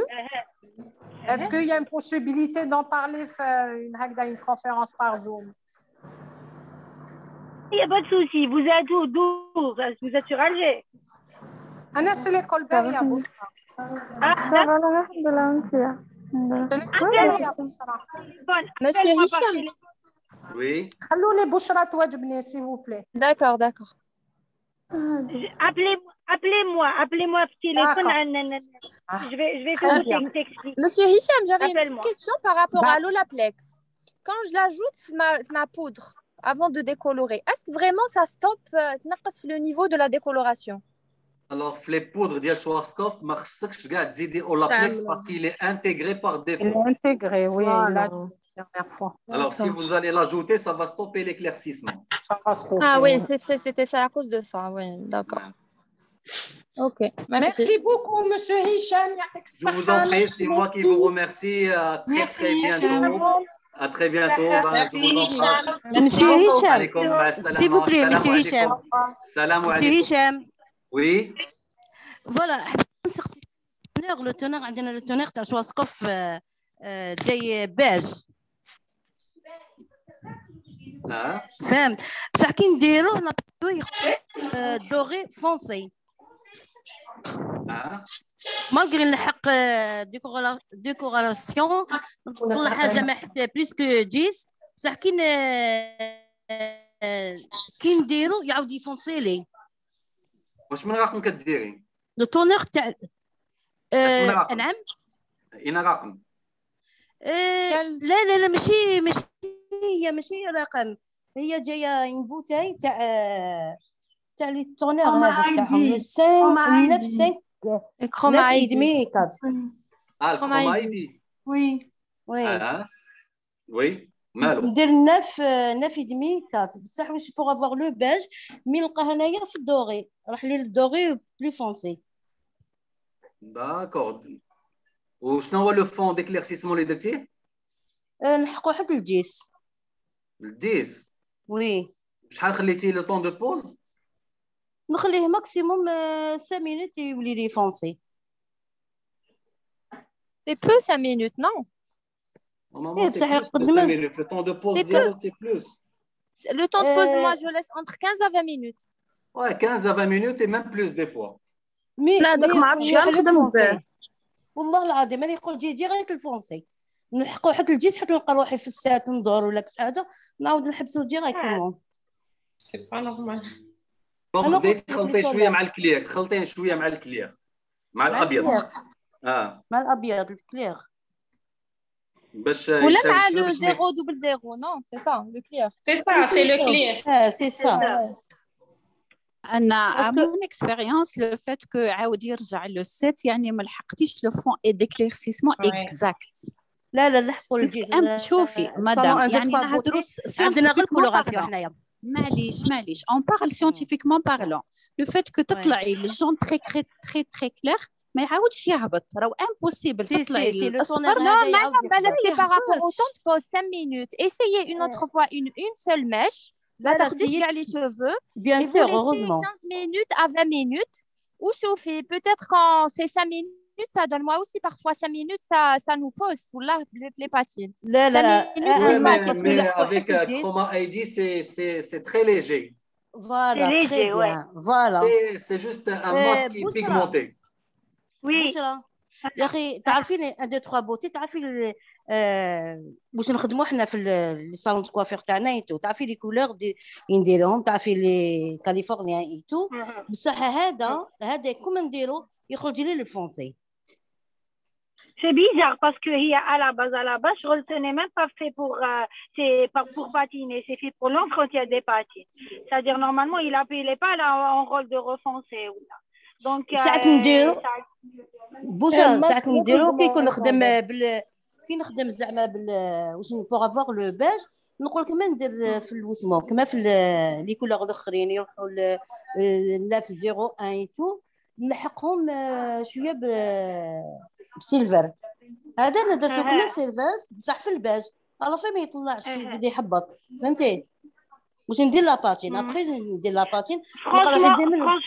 Est-ce qu'il y a une possibilité d'en parler, faire une conférence par Zoom? Il n'y a pas de souci. Vous êtes d'où? Vous êtes sur Alger? Anna, c'est l'école Berry à Bouchra. Monsieur Hicham. Oui. خلوا Bouchra توجبني, s'il vous plaît. D'accord. Appelez-moi au téléphone. Je vais t'expliquer. Monsieur Hicham, j'avais une petite question par rapport à l'Olaplex. Quand je l'ajoute ma poudre avant de décolorer, est-ce que vraiment ça stoppe le niveau de la décoloration? Alors, les poudres de Schwarzkopf, je ne vais pas dire Olaplex parce qu'il est intégré par défaut. Il est intégré, oui. La dernière fois. Alors, si vous allez l'ajouter, ça va stopper l'éclaircissement. Ah oui, c'était ça à cause de ça, oui, d'accord. Ok, Merci beaucoup, monsieur Hicham. Je vous en prie, c'est moi qui vous remercie. À très bientôt. À très bientôt. Merci, Je vous embrasse. Monsieur Hicham, Salam s'il vous plaît, monsieur alaikum. Hicham. Salam Monsieur alaikum. Hicham. Oui. Voilà. Le teneur, عندنا le teneur تاع شواسكوف جاي بيج. فهمت. بصح كي نديروه نعطيوه دوغي فونسي. مالغري نلحق ديكوراسيون نطلع حاجه ما حتى بليس كو 10 بصح كي نديرو يعاود يفونسي لي. واش من رقم كديري؟ لو تونور تاع نعم. اين رقم؟ لا لا لا ماشي ماشي رقم، هي جايه ان بوتاي تاع لي تونور هذا تاعهم 5 كروما اي دمي كاد. الكروما اي دي. وي وي مالو ندير 9 دمي كاد بصح واش بوغ افوار لو باج مي نلقاه هنايا في الدوغي راح لي الدوغي بلو فونسي. داكور. وشنو هو لو فون ديكليرسيسمون اللي درتيه؟ نحقو حد الجيس. الجيس؟ وي. شحال خليتيه لو طون دو بوز؟ نخليه ماكسيموم 5 مينوت يولي لي فونسي. C'est peu 5 minutes, non? Normalement, c'est plus de 5 minutes. Le temps de pause, c'est plus. Le temps de pause, moi, je laisse entre 15 à 20 minutes. Ouais, 15 à 20 minutes et même plus des fois. لا داك ما عرفتش نخدم به. والله العظيم انا يقول جي ديريكت الفونسي نحقو حد الجيس حتى نلقى روحي في الساعه ندور ولا شي حاجه نعاود نحبسو ديريكتومون. سي با نورمال. دونك بديت تخلطي شويه مع الكلير، تخلطين شويه مع الكلير مع الابيض. مع الابيض الكلير باش ولا مع لو 000 non c'est ça le clair. C'est ça, c'est le clair. c'est ça. أنا من اكسبيريونس لو فات كو عاود يرجع لو 7 يعني ما لحقتيش لو فون اي ديكليرسيسمون اكزاكت. لا لحقوا الجيز. شوفي مدام يعني نهضروا عندنا غير كولوراسيون حنايا. معليش اون بارل سيانتيفيكمون بارلون لو فات كو تطلعي للجون تري كلير ما يعاودش يهبط راهو امبوسيبل تطلعي الاصفر. Non, madame, بالك c'est par rapport au temps de pause 5 minutes. Essayez une autre fois une seule mèche. لا تاخديش كاع les cheveux. Bien sûr, heureusement. 15 minutes à 20 minutes. Ou chauffer. Peut-être quand c'est 5 minutes, ça donne moi aussi parfois 5 minutes, ça nous fausse ou là les patines. لا mais avec Chroma ID c'est très léger. Voilà, très bien. Voilà. C'est juste un masque qui est pigmenté. Oui. يا اخي تعرفين ان دو 3 بوتي تعرفي باش نخدموا حنا في لي صالون كوافير تاعنا ايتو تعرفي لي كولور نديرهم تعرفي لي كاليفورنيا ايتو بصح هذا كوم نديرو يخرج لي لو فرونسي. C'est bizarre parce que à la base, ce n'est même pas fait c'est pas pour patiner, c'est fait pour l'entretien des patines. C'est-à-dire normalement il appelait pas là en rôle de refoncer ou là. Donc ساعات نديرو بوسا ساعات نديرو كي نخدم كي نخدم زعما واش بوغ افوار لو باج نقول كما ندير في الوسمو كما في لي كولور الاخرين يروحوا لا في 0 1 اي تو نلحقهم شويه بسيلفر. هذا انا درتو كما سيلفر بصح في الباج الافي ما يطلعش يحبط فهمتي واش ندير لاباتين ابخي ندير لاباتين نبقى روحي دائما.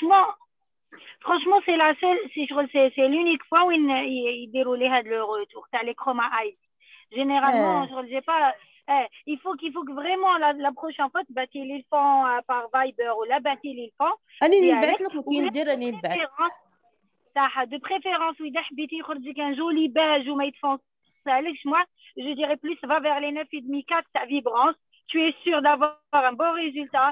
Franchement, c'est l'unique fois où ils déroulaient le retour. T'as les Chroma ID. Généralement, j'ai pas. Il faut que vraiment la prochaine fois, ils le font par Viber ou là, ils le font. De préférence, oui, d'habiter, un joli beige ou moi, je dirais plus, va vers les 9,5 4, ta vibrance. Tu es sûr d'avoir un bon résultat.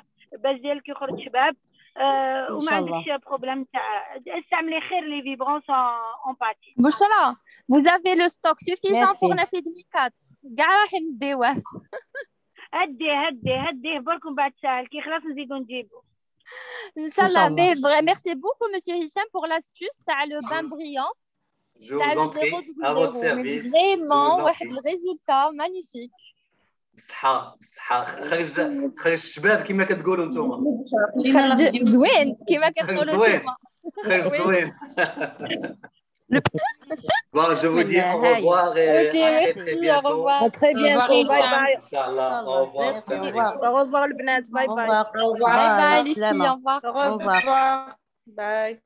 وما عندكش بروبليم تاع استعملي خير لي فيبرونس اون باتي. بوشرا vous avez le stock suffisant pour 9,4 كاع راح نديوه. هديه برك من بعد ساهل كي خلاص نزيدو نجيبو ان شاء الله. مي ميرسي بوكو مسيو هشام pour l'astuce تاع le bain brillance تاع le 0,0. Vraiment واحد الريزولتا مانيفيك. بصحة خرج الشباب كما كتقولوا نتوما. خرج زوين كما كتقولوا نتوما. Très zouin. Bon, je vous dis au revoir et à très bientôt. Au revoir. À très bientôt. Bye bye. Inch'Allah. Au revoir. Merci. Au revoir le bnat. Bye bye. Bye bye les filles. Au revoir. Au revoir. Bye.